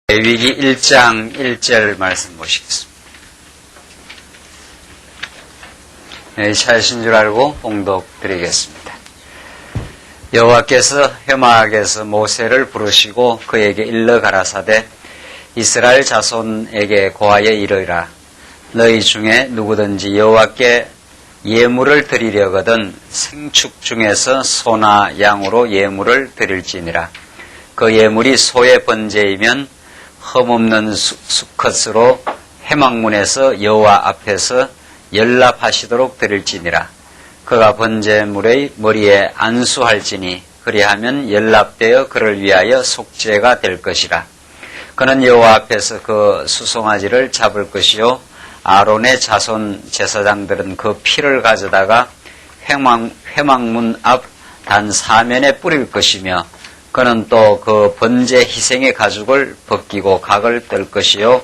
레위기 1장 1절 말씀 보시겠습니다. 찾으신 줄 알고 봉독 드리겠습니다. 여호와께서 회막에서 모세를 부르시고 그에게 일러 가라사대 이스라엘 자손에게 고하여 이르라. 너희 중에 누구든지 여호와께 예물을 드리려거든 생축 중에서 소나 양으로 예물을 드릴지니라. 그 예물이 소의 번제이면 흠없는 수컷으로 회막문에서 여호와 앞에서 연납하시도록 드릴지니라. 그가 번제물의 머리에 안수할지니 그리하면 연납되어 그를 위하여 속죄가 될 것이라. 그는 여호와 앞에서 그 수송아지를 잡을 것이요 아론의 자손 제사장들은 그 피를 가져다가 회막문 앞 단 사면에 뿌릴 것이며 그는 또 그 번제 희생의 가죽을 벗기고 각을 뜰 것이요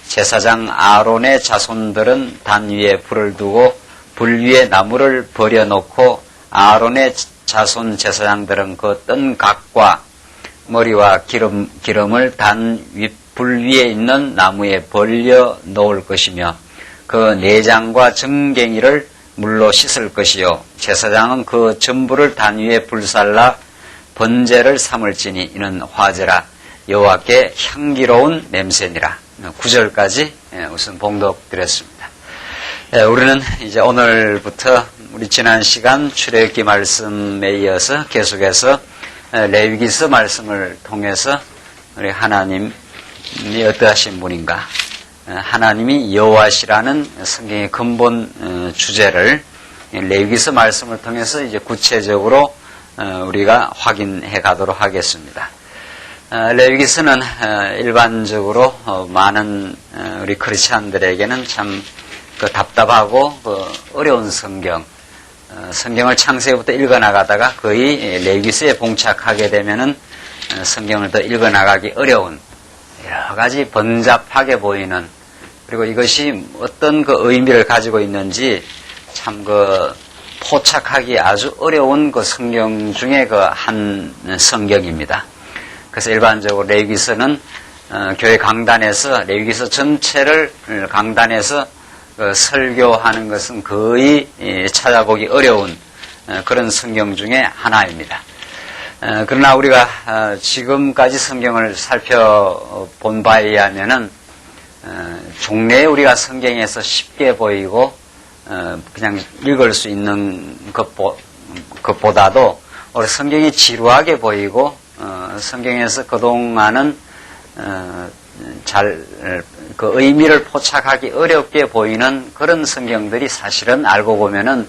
제사장 아론의 자손들은 단 위에 불을 두고 불 위에 나무를 버려놓고 아론의 자손 제사장들은 그 뜬 각과 머리와 기름을 단 불 위에 있는 나무에 벌려 놓을 것이며 그 내장과 정갱이를 물로 씻을 것이요 제사장은 그 전부를 단 위에 불살라 번제를 삼을지니 이는 화제라. 여호와께 향기로운 냄새니라. 9절까지 우선 봉독 드렸습니다. 우리는 이제 오늘부터 우리 지난 시간 출애굽기 말씀에 이어서 계속해서 레위기서 말씀을 통해서 우리 하나님이 어떠하신 분인가, 하나님이 여호와시라는 성경의 근본 주제를 레위기서 말씀을 통해서 이제 구체적으로 우리가 확인해 가도록 하겠습니다. 레위기서는 일반적으로 많은 우리 크리스찬들에게는 참 답답하고 어려운 성경을 창세기부터 읽어나가다가 거의 레위기서에 봉착하게 되면은 성경을 더 읽어나가기 어려운 여러 가지 번잡하게 보이는, 그리고 이것이 어떤 그 의미를 가지고 있는지 참 포착하기 아주 어려운 그 성경 중에 한 성경입니다. 그래서 일반적으로 레위기서는 교회 강단에서 레위기서 전체를 강단에서 설교하는 것은 거의 찾아보기 어려운 그런 성경 중에 하나입니다. 그러나 우리가 지금까지 성경을 살펴본 바에 의하면은 종래에 우리가 성경에서 쉽게 보이고 그냥 읽을 수 있는 것보다도 우리 성경이 지루하게 보이고 성경에서 그동안은 그 의미를 포착하기 어렵게 보이는 그런 성경들이 사실은 알고 보면은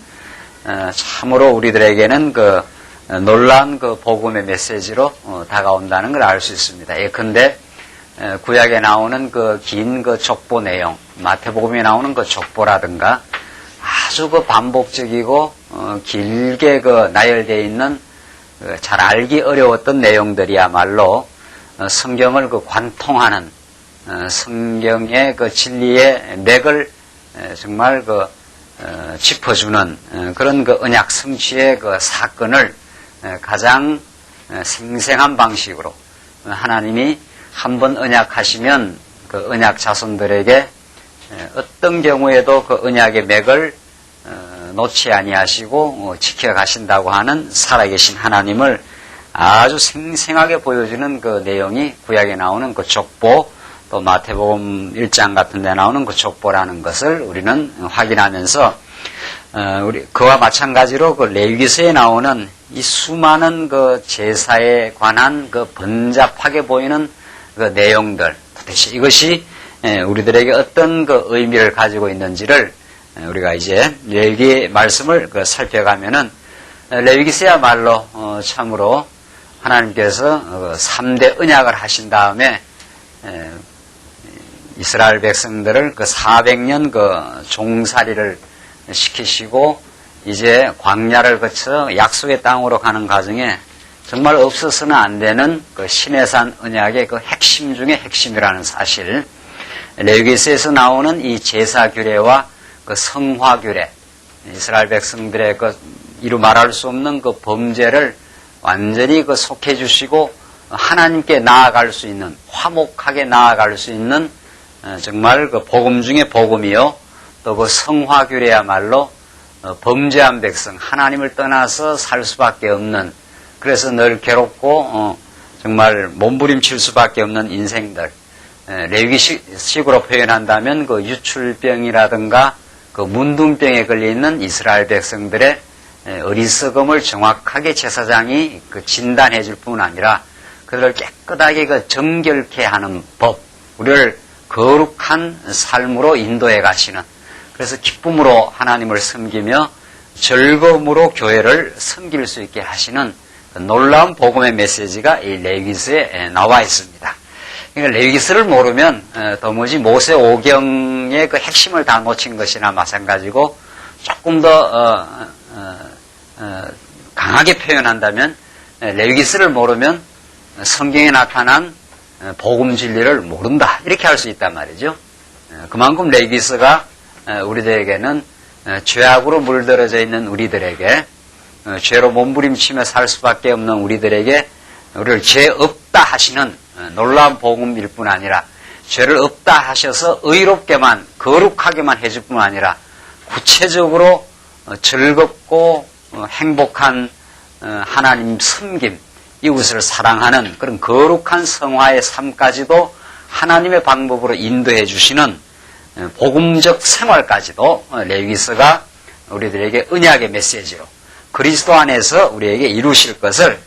참으로 우리들에게는 놀라운 복음의 메시지로 다가온다는 걸 알 수 있습니다. 예컨대 구약에 나오는 긴 족보 내용, 마태복음에 나오는 족보라든가 아주 반복적이고 길게 나열되어 있는 잘 알기 어려웠던 내용들이야말로 성경을 관통하는 성경의 진리의 맥을 정말 짚어주는 그런 언약 성취의 사건을 가장 생생한 방식으로 하나님이 한번 언약하시면 그 언약 자손들에게 어떤 경우에도 그 언약의 맥을 놓지 아니하시고 지켜가신다고 하는 살아계신 하나님을 아주 생생하게 보여주는 그 내용이 구약에 나오는 족보, 또 마태복음 1장 같은 데 나오는 족보라는 것을 우리는 확인하면서 그와 마찬가지로 레위기서에 나오는 이 수많은 제사에 관한 번잡하게 보이는 내용들, 도대체 이것이 우리들에게 어떤 의미를 가지고 있는지를 우리가 이제 레위기 말씀을 살펴가면은 레위기서야말로 참으로 하나님께서 3대 언약을 하신 다음에 이스라엘 백성들을 400년 종살이를 시키시고 이제 광야를 거쳐 약속의 땅으로 가는 과정에 정말 없어서는 안 되는 시내산 언약의 핵심 중의 핵심이라는 사실, 레위기서에서 나오는 이 제사 규례와 성화 규례, 이스라엘 백성들의 이루 말할 수 없는 범죄를 완전히 속해 주시고 하나님께 나아갈 수 있는, 화목하게 나아갈 수 있는 정말 그 복음 중에 복음이요, 또 그 성화규례야말로 범죄한 백성, 하나님을 떠나서 살 수밖에 없는, 그래서 늘 괴롭고 정말 몸부림칠 수밖에 없는 인생들, 레위기식으로 표현한다면 그 유출병이라든가 그 문둥병에 걸려 있는 이스라엘 백성들의 어리석음을 정확하게 제사장이 그 진단해 줄 뿐 아니라 그들을 깨끗하게 그 정결케 하는 법, 우리를 거룩한 삶으로 인도해 가시는, 그래서 기쁨으로 하나님을 섬기며 즐거움으로 교회를 섬길 수 있게 하시는 그 놀라운 복음의 메시지가 이 레위기서에 나와 있습니다. 그러니까 레위기서를 모르면 도무지 모세 오경의 그 핵심을 다 놓친 것이나 마찬가지고, 조금 더 강하게 표현한다면 레위기서를 모르면 성경에 나타난 복음 진리를 모른다, 이렇게 할 수 있단 말이죠. 그만큼 레위기서가 우리들에게는 죄악으로 물들어져 있는 우리들에게, 죄로 몸부림치며 살 수밖에 없는 우리들에게 우리를 죄 없다 하시는 놀라운 복음일 뿐 아니라, 죄를 없다 하셔서 의롭게만 거룩하게만 해줄 뿐 아니라 구체적으로 즐겁고 행복한 하나님 섬김, 이웃을 사랑하는 그런 거룩한 성화의 삶까지도 하나님의 방법으로 인도해 주시는 복음적 생활까지도 레위기서가 우리들에게 언약의 메시지로 그리스도 안에서 우리에게 이루실 것을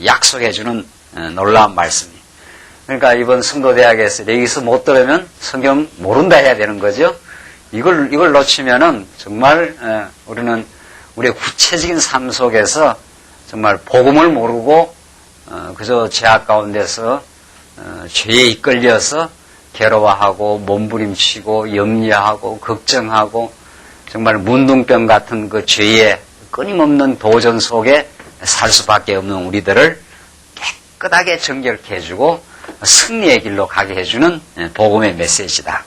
약속해 주는 놀라운 말씀이에요. 그러니까 이번 성도대학에서 레위기서 못 들으면 성경 모른다 해야 되는 거죠. 이걸 놓치면은 정말 우리는 우리의 구체적인 삶 속에서 정말 복음을 모르고 그저 죄악 가운데서 죄에 이끌려서 괴로워하고 몸부림치고 염려하고 걱정하고 정말 문둥병 같은 그 죄의 끊임없는 도전 속에 살 수밖에 없는 우리들을 깨끗하게 정결케 해주고 승리의 길로 가게 해주는 복음의 메시지다.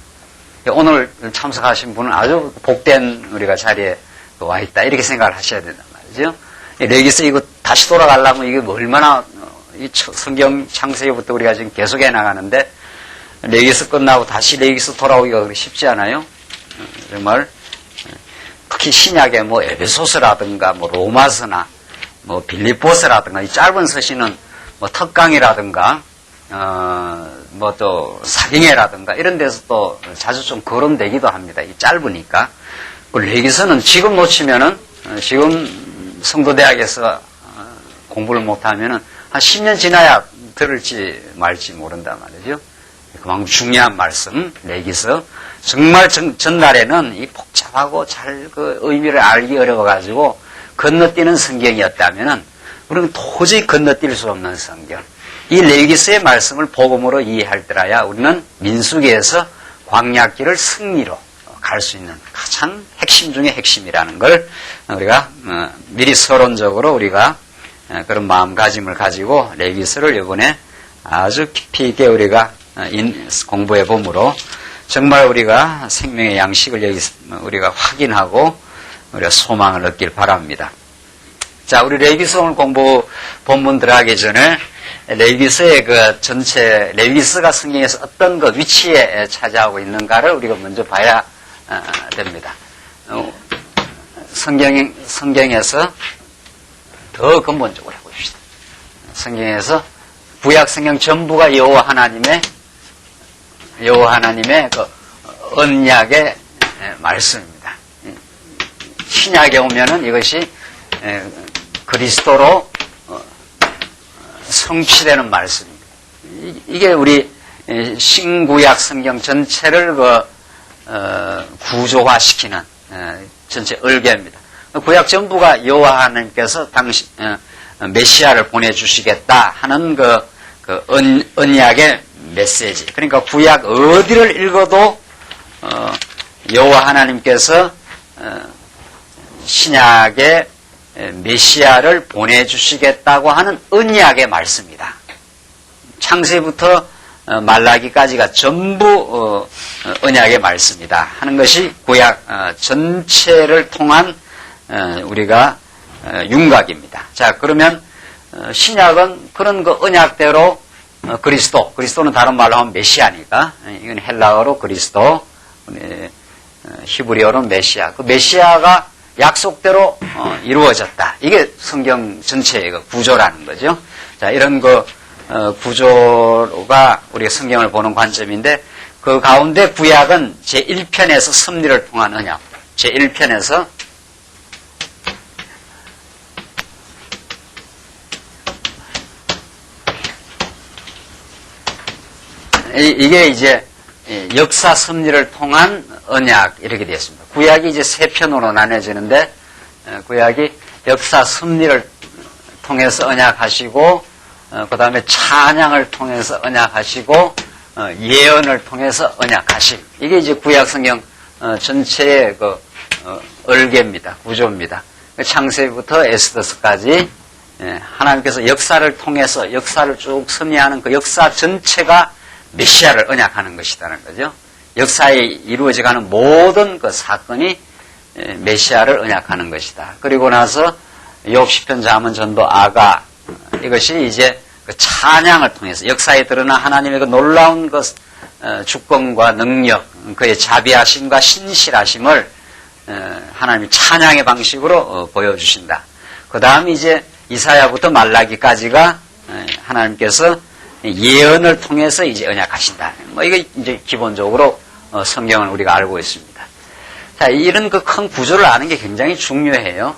오늘 참석하신 분은 아주 복된 우리가 자리에 와 있다, 이렇게 생각을 하셔야 된단 말이죠. 레위기서 이거 다시 돌아가려면 이게 얼마나, 이 성경 창세기부터 우리가 지금 계속해 나가는데 레위기서 끝나고 다시 레위기서 돌아오기가 그렇게 쉽지 않아요. 정말 특히 신약의 뭐 에베소서라든가 뭐 로마서나 뭐 빌립보서라든가 이 짧은 서신은 뭐 특강이라든가 뭐 또 사경회라든가 이런 데서 또 자주 좀 거론되기도 합니다. 이 짧으니까. 그 레위기서는 지금 놓치면은, 지금 성도대학에서 공부를 못하면은 한 10년 지나야 들을지 말지 모른단 말이죠. 그만큼 중요한 말씀, 레위기서. 정말 전날에는 이 복잡하고 잘 그 의미를 알기 어려워가지고 건너뛰는 성경이었다면은 우리는 도저히 건너뛸 수 없는 성경. 이 레위기서의 말씀을 복음으로 이해할 때라야 우리는 민수기에서 광야길을 승리로 갈 수 있는 가장 핵심 중의 핵심이라는 걸 우리가 미리 서론적으로 우리가 그런 마음가짐을 가지고 레위기서를 이번에 아주 깊이 있게 우리가 공부해 보므로 정말 우리가 생명의 양식을 여기서 우리가 확인하고 우리가 소망을 얻길 바랍니다. 자, 우리 레위기서 오늘 공부 본문 들어가기 전에 레위기서의 그 전체, 레위기서가 성경에서 어떤 그 위치에 차지하고 있는가를 우리가 먼저 봐야 됩니다. 성경에서 더 근본적으로 해봅시다. 성경에서 구약 성경 전부가 여호와 하나님의 그 언약의 말씀입니다. 신약에 오면은 이것이 그리스도로 성취되는 말씀입니다. 이게 우리 신구약 성경 전체를 구조화시키는 전체 얼개입니다. 구약 전부가 여호와 하나님께서 당시 메시아를 보내주시겠다 하는 그 언약의 메시지. 그러니까 구약 어디를 읽어도 여호와 하나님께서 신약의 메시아를 보내주시겠다고 하는 언약의 말씀이다. 창세부터 말라기까지가 전부 언약의 말씀이다 하는 것이 구약 전체를 통한 우리가 윤곽입니다. 자, 그러면 신약은 그런 그 언약대로 그리스도는 다른 말로 하면 메시아니까, 이건 헬라어로 그리스도, 히브리어로 메시아. 그 메시아가 약속대로 이루어졌다. 이게 성경 전체의 그 구조라는 거죠. 자, 이런 그 구조가 우리가 성경을 보는 관점인데, 그 가운데 구약은 제1편에서 섭리를 통한 언약, 제1편에서 이게 이제 역사 섭리를 통한 언약 이렇게 되었습니다. 구약이 이제 세 편으로 나눠지는데, 구약이 역사 섭리를 통해서 언약하시고, 그 다음에 찬양을 통해서 언약하시고, 예언을 통해서 언약하심. 이게 이제 구약 성경 전체의 그 얼개입니다. 구조입니다. 창세기부터 에스더서까지 하나님께서 역사를 통해서 역사를 쭉 섭리하는 그 역사 전체가 메시아를 언약하는 것이라는 거죠. 역사에 이루어져가는 모든 그 사건이 메시아를 언약하는 것이다. 그리고 나서 욥, 시편, 잠언, 전도, 아가, 이것이 이제 그 찬양을 통해서 역사에 드러난 하나님의 그 놀라운 그 주권과 능력, 그의 자비하심과 신실하심을 하나님이 찬양의 방식으로 보여주신다. 그 다음 이제 이사야부터 말라기까지가 하나님께서 예언을 통해서 이제 언약하신다. 뭐 이게 이제 기본적으로 성경을 우리가 알고 있습니다. 자, 이런 그 큰 구조를 아는 게 굉장히 중요해요.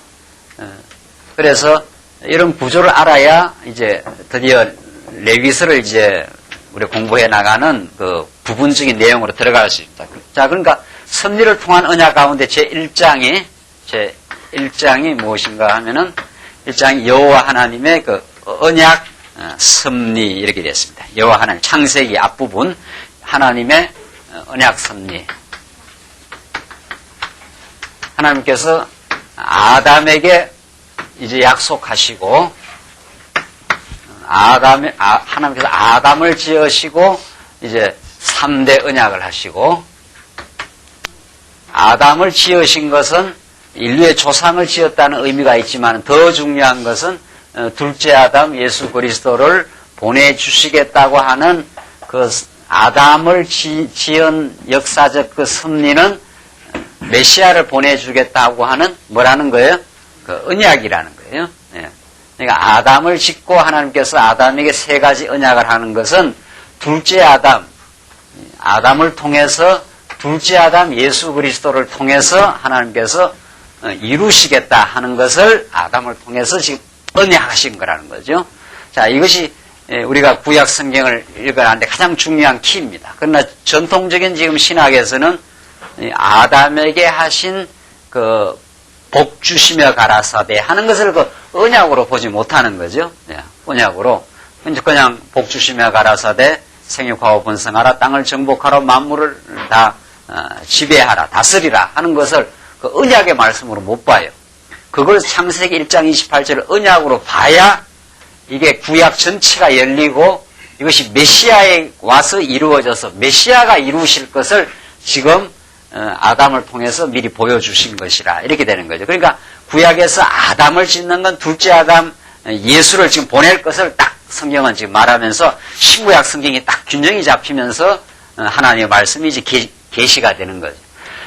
그래서 이런 구조를 알아야 이제 드디어 레위기서를 이제 우리 공부해 나가는 그 부분적인 내용으로 들어갈 수 있다. 자, 그러니까 섭리를 통한 언약 가운데 제1장이 무엇인가 하면은 1장이 여호와 하나님의 그 언약 섭리 이렇게 됐습니다. 여호와 하나님 창세기 앞부분 하나님의 언약 섭리. 하나님께서 아담에게 이제 약속하시고 하나님께서 아담을 지으시고 이제 3대 언약을 하시고 아담을 지으신 것은 인류의 조상을 지었다는 의미가 있지만 더 중요한 것은 둘째 아담 예수 그리스도를 보내주시겠다고 하는 그 아담을 지은 역사적 그 섭리는 메시아를 보내주겠다고 하는 뭐라는 거예요? 그 언약이라는 거예요. 예. 그러니까 아담을 짓고 하나님께서 아담에게 세 가지 언약을 하는 것은 둘째 아담을 통해서 둘째 아담 예수 그리스도를 통해서 하나님께서 이루시겠다 하는 것을 아담을 통해서 지금 언약하신 거라는 거죠. 자, 이것이 우리가 구약 성경을 읽어가는데 가장 중요한 키입니다. 그러나 전통적인 지금 신학에서는 아담에게 하신 그 복 주시며 가라사대 하는 것을 그 언약으로 보지 못하는 거죠. 언약으로. 그냥 복 주시며 가라사대 생육하고 번성하라 땅을 정복하라 만물을 다 지배하라 다스리라 하는 것을 그 언약의 말씀으로 못 봐요. 그걸 창세기 1장 28절을 언약으로 봐야 이게 구약 전체가 열리고 이것이 메시아에 와서 이루어져서 메시아가 이루실 것을 지금 아담을 통해서 미리 보여주신 것이라 이렇게 되는 거죠. 그러니까 구약에서 아담을 짓는 건 둘째 아담 예수를 지금 보낼 것을 딱 성경은 지금 말하면서 신구약 성경이 딱 균형이 잡히면서 하나님의 말씀이 이제 계시가 되는 거죠.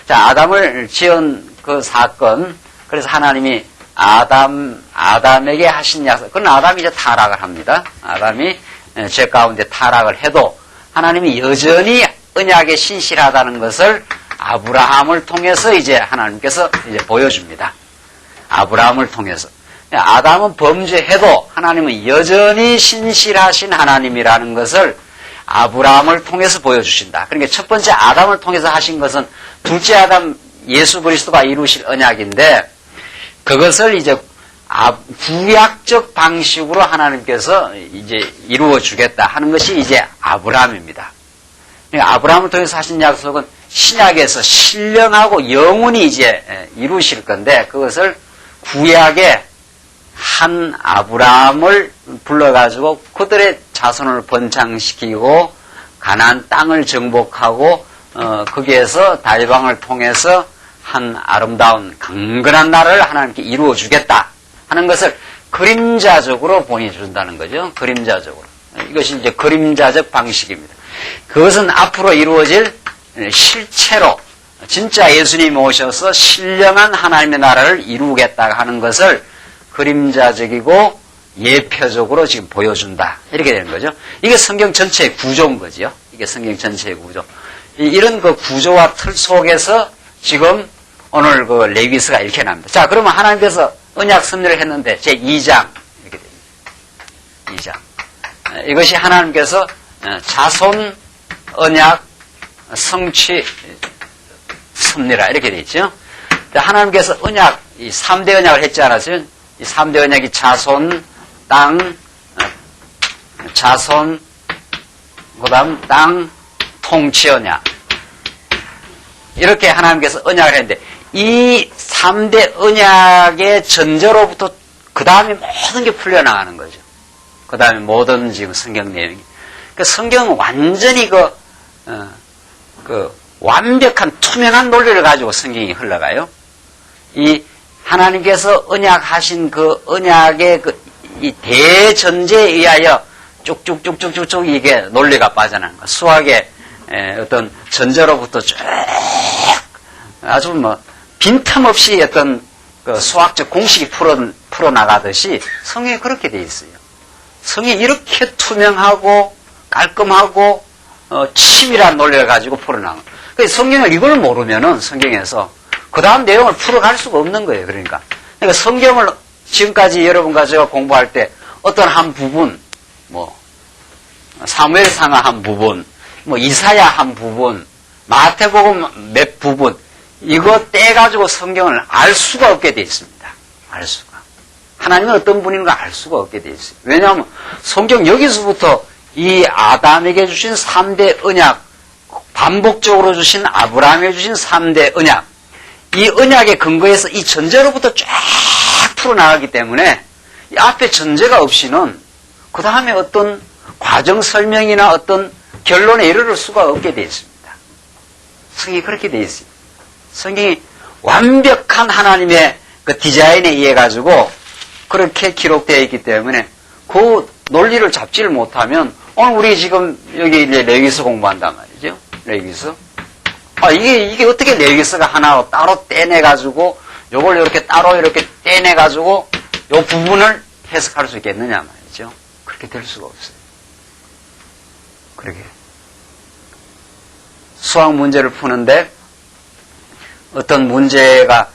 자, 아담을 지은 그 사건, 그래서 하나님이 아담에게 하신 약속, 그건 아담이 이제 타락을 합니다. 아담이 죄 가운데 타락을 해도 하나님이 여전히 언약에 신실하다는 것을 아브라함을 통해서 이제 하나님께서 이제 보여줍니다. 아브라함을 통해서. 아담은 범죄해도 하나님은 여전히 신실하신 하나님이라는 것을 아브라함을 통해서 보여주신다. 그러니까 첫 번째 아담을 통해서 하신 것은 둘째 아담 예수 그리스도가 이루실 언약인데 그것을 이제 구약적 방식으로 하나님께서 이제 이루어 주겠다 하는 것이 이제 아브라함입니다. 그러니까 아브라함을 통해서 하신 약속은 신약에서 신령하고 영원히 이제 이루실 건데 그것을 구약의 한 아브라함을 불러가지고 그들의 자손을 번창시키고 가나안 땅을 정복하고 거기에서 다윗왕을 통해서 한 아름다운 강건한 나라를 하나님께 이루어 주겠다 하는 것을 그림자적으로 보내준다는 거죠. 그림자적으로. 이것이 이제 그림자적 방식입니다. 그것은 앞으로 이루어질 실체로 진짜 예수님이 오셔서 신령한 하나님의 나라를 이루겠다 하는 것을 그림자적이고 예표적으로 지금 보여준다. 이렇게 되는 거죠. 이게 성경 전체의 구조인 거죠. 이게 성경 전체의 구조. 이런 그 구조와 틀 속에서 지금 오늘 그 레위기서가 이렇게 납니다. 자, 그러면 하나님께서 언약 섭리를 했는데 제 2장 이렇게 됩니다. 2장. 이것이 하나님께서 자손 언약 성취 섭리라 이렇게 되어 있죠. 하나님께서 언약, 이 3대 언약을 했지 않았어요? 이 3대 언약이 자손, 땅, 자손, 그 다음 땅, 통치 언약. 이렇게 하나님께서 언약을 했는데, 이 3대 언약의 전제로부터 그 다음에 모든 게 풀려나가는 거죠. 그 다음에 모든 지금 성경 내용이. 그 성경은 완전히 완벽한 투명한 논리를 가지고 성경이 흘러가요. 이 하나님께서 언약하신 그 언약의 이 대전제에 의하여 쭉쭉쭉쭉쭉 이게 논리가 빠져나가는 거예요. 수학의 어떤 전제로부터 쭉 아주 빈틈없이 어떤 그 수학적 공식이 풀어나가듯이 성경이 그렇게 돼 있어요. 성경이 이렇게 투명하고 깔끔하고 치밀한 논리를 가지고 풀어나가는 거예요. 그래서 성경을 이걸 모르면은 성경에서 그 다음 내용을 풀어갈 수가 없는 거예요. 그러니까 성경을 지금까지 여러분과 제가 공부할 때 어떤 한 부분, 사무엘상하 한 부분, 이사야 한 부분, 마태복음 몇 부분, 이거 떼가지고 성경을 알 수가 없게 돼 있습니다. 알 수가. 하나님은 어떤 분인가 알 수가 없게 돼 있어요. 왜냐하면 성경 여기서부터 이 아담에게 주신 3대 언약, 반복적으로 주신 아브라함에게 주신 3대 언약, 이 언약의 근거에서 이 전제로부터 쫙 풀어나가기 때문에 이 앞에 전제가 없이는 그 다음에 어떤 과정 설명이나 어떤 결론에 이르를 수가 없게 되어 있습니다. 성경이 그렇게 되어 있어요. 성경이 완벽한 하나님의 그 디자인에 의해 가지고 그렇게 기록되어 있기 때문에 그 논리를 잡지를 못하면 오늘 우리 지금 여기 이제 레위기서 공부한단 말이죠. 레위기서. 이게 어떻게 레위기서가 하나 따로 떼내가지고 요걸 이렇게 따로 이렇게 떼내가지고 요 부분을 해석할 수 있겠느냐 말이죠. 그렇게 될 수가 없어요. 그러게. 수학 문제를 푸는데 어떤 문제가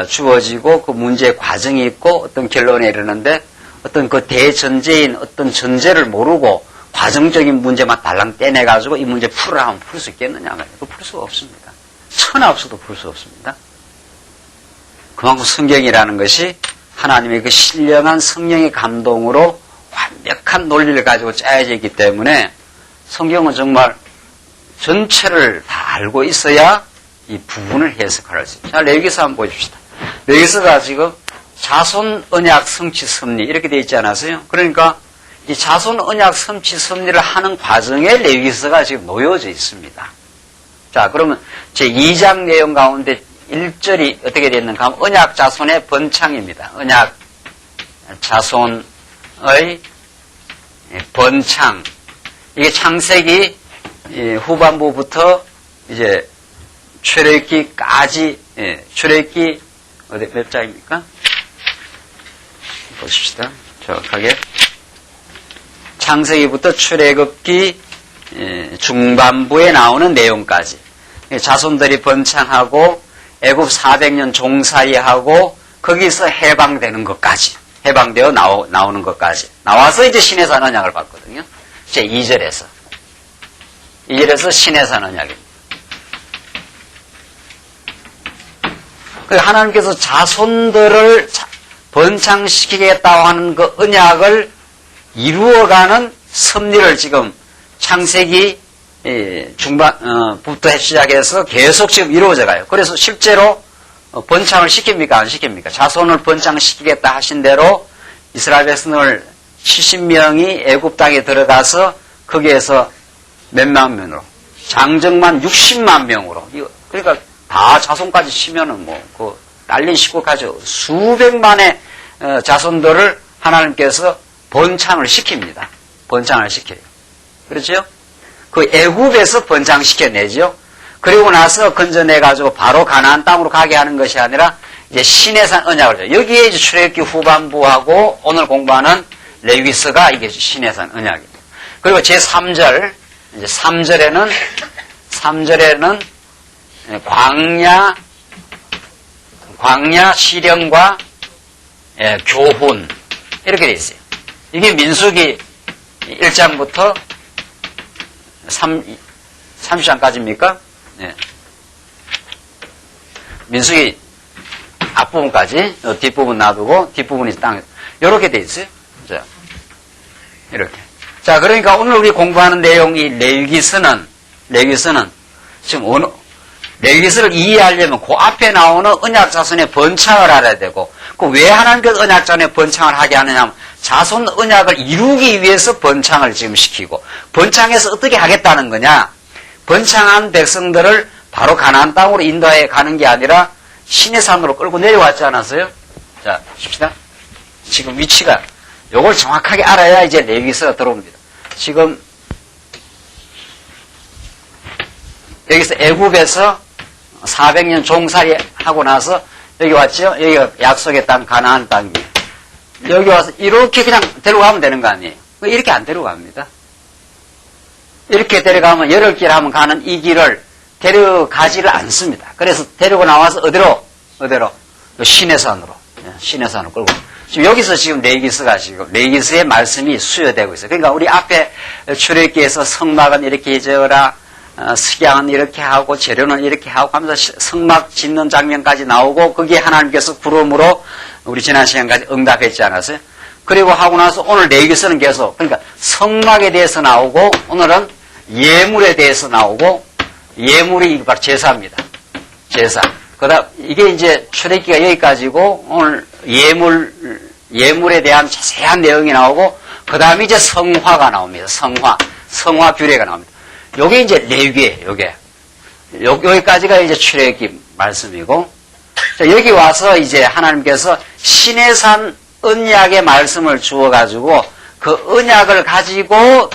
주어지고 그 문제의 과정이 있고 어떤 결론에 이르는데 어떤 그 대전제인 어떤 전제를 모르고 과정적인 문제만 달랑 떼내가지고 이 문제 풀으라 하면 풀 수 있겠느냐 말이에요. 그거 풀 수가 없습니다. 천하 없어도 풀 수 없습니다. 그만큼 성경이라는 것이 하나님의 그 신령한 성령의 감동으로 완벽한 논리를 가지고 짜여져 있기 때문에 성경은 정말 전체를 다 알고 있어야 이 부분을 해석할 수 있어요. 자, 레위기서 한번 보십시다. 레위기서가 지금 자손 언약 성취 섭리 이렇게 되어 있지 않았어요? 그러니까 이 자손 언약 성취 섭리를 하는 과정에 레위기서가 지금 놓여져 있습니다. 자, 그러면 제 2장 내용 가운데 1절이 어떻게 되어 있는가 하면 언약 자손의 번창입니다. 언약 자손의 번창. 이게 창세기 후반부부터 이제 출애굽기까지, 출애굽기 어디 몇 장입니까? 보십시다. 정확하게. 창세기부터 출애굽기 중반부에 나오는 내용까지. 자손들이 번창하고 애굽 400년 종사이하고 거기서 해방되는 것까지. 해방되어 나오는 것까지. 나와서 이제 신의 산 언약을 받거든요. 제 2절에서. 2절에서 신의 산 언약입니다. 하나님께서 자손들을 번창시키겠다고 하는 그 언약을 이루어가는 섭리를 지금 창세기 중반부터 시작해서 계속 지금 이루어져 가요. 그래서 실제로 번창을 시킵니까? 안 시킵니까? 자손을 번창시키겠다 하신 대로 이스라엘 백성을 70명이 애굽 땅에 들어가서 거기에서 몇만 명으로 장정만 60만 명으로 그러니까 다 자손까지 치면은 난린 식구까지 수백만의 자손들을 하나님께서 번창을 시킵니다. 번창을 시켜요. 그렇죠? 그 애굽에서 번창시켜내죠. 그리고 나서 건져내가지고 바로 가나안 땅으로 가게 하는 것이 아니라 이제 시내산 언약을 줘요. 여기에 이제 출애굽기 후반부하고 오늘 공부하는 레위기서가 이게 시내산 언약입니다. 그리고 제3절, 이제 3절에는 광야 시령과 교훈 이렇게 돼 있어요. 이게 민수기 1장부터 30장까지입니까? 네. 민수기 앞부분까지 뒷부분 놔두고 뒷부분이 땅 이렇게 돼 있어요. 자, 이렇게. 자, 그러니까 오늘 우리 공부하는 내용이 레위기서는 지금 레위기서를 이해하려면 그 앞에 나오는 언약 자손의 번창을 알아야 되고, 그 왜 하나님께서 언약 자손의 번창을 하게 하느냐면 자손 언약을 이루기 위해서 번창을 지금 시키고, 번창해서 어떻게 하겠다는 거냐? 번창한 백성들을 바로 가나안 땅으로 인도해 가는 게 아니라 시내산으로 끌고 내려왔지 않았어요? 자, 봅시다. 지금 위치가 요걸 정확하게 알아야 이제 레위기서가 들어옵니다. 지금 여기서 애굽에서 400년 종살이 하고 나서 여기 왔죠? 여기가 약속의 땅 가나안 땅이에요. 여기 와서 이렇게 그냥 데려가면 되는 거 아니에요? 이렇게 안 데려갑니다. 이렇게 데려가면 8길 하면 가는 이 길을 데려가지를 않습니다. 그래서 데리고 나와서 어디로? 시내산으로 끌고. 지금 여기서 지금 레위기서의 말씀이 수여되고 있어요. 그러니까 우리 앞에 출애굽기에서 성막은 이렇게 지어라, 석양은 이렇게 하고 재료는 이렇게 하고 하면서 성막 짓는 장면까지 나오고 거기에 하나님께서 구름으로 우리 지난 시간까지 응답했지 않았어요? 그리고 하고 나서 오늘 레위기서는 계속 그러니까 성막에 대해서 나오고 오늘은 예물에 대해서 나오고 예물이 바로 제사입니다. 제사. 그다음 이게 이제 출애굽기가 여기까지고 오늘 예물에 대한 자세한 내용이 나오고 그다음에 이제 성화가 나옵니다. 성화 규례가 나옵니다. 요게 이제 레위기예요. 요게 여기까지가 이제 출애굽기 말씀이고 자, 여기 와서 이제 하나님께서 시내산 언약의 말씀을 주어 가지고 그 언약을 가지고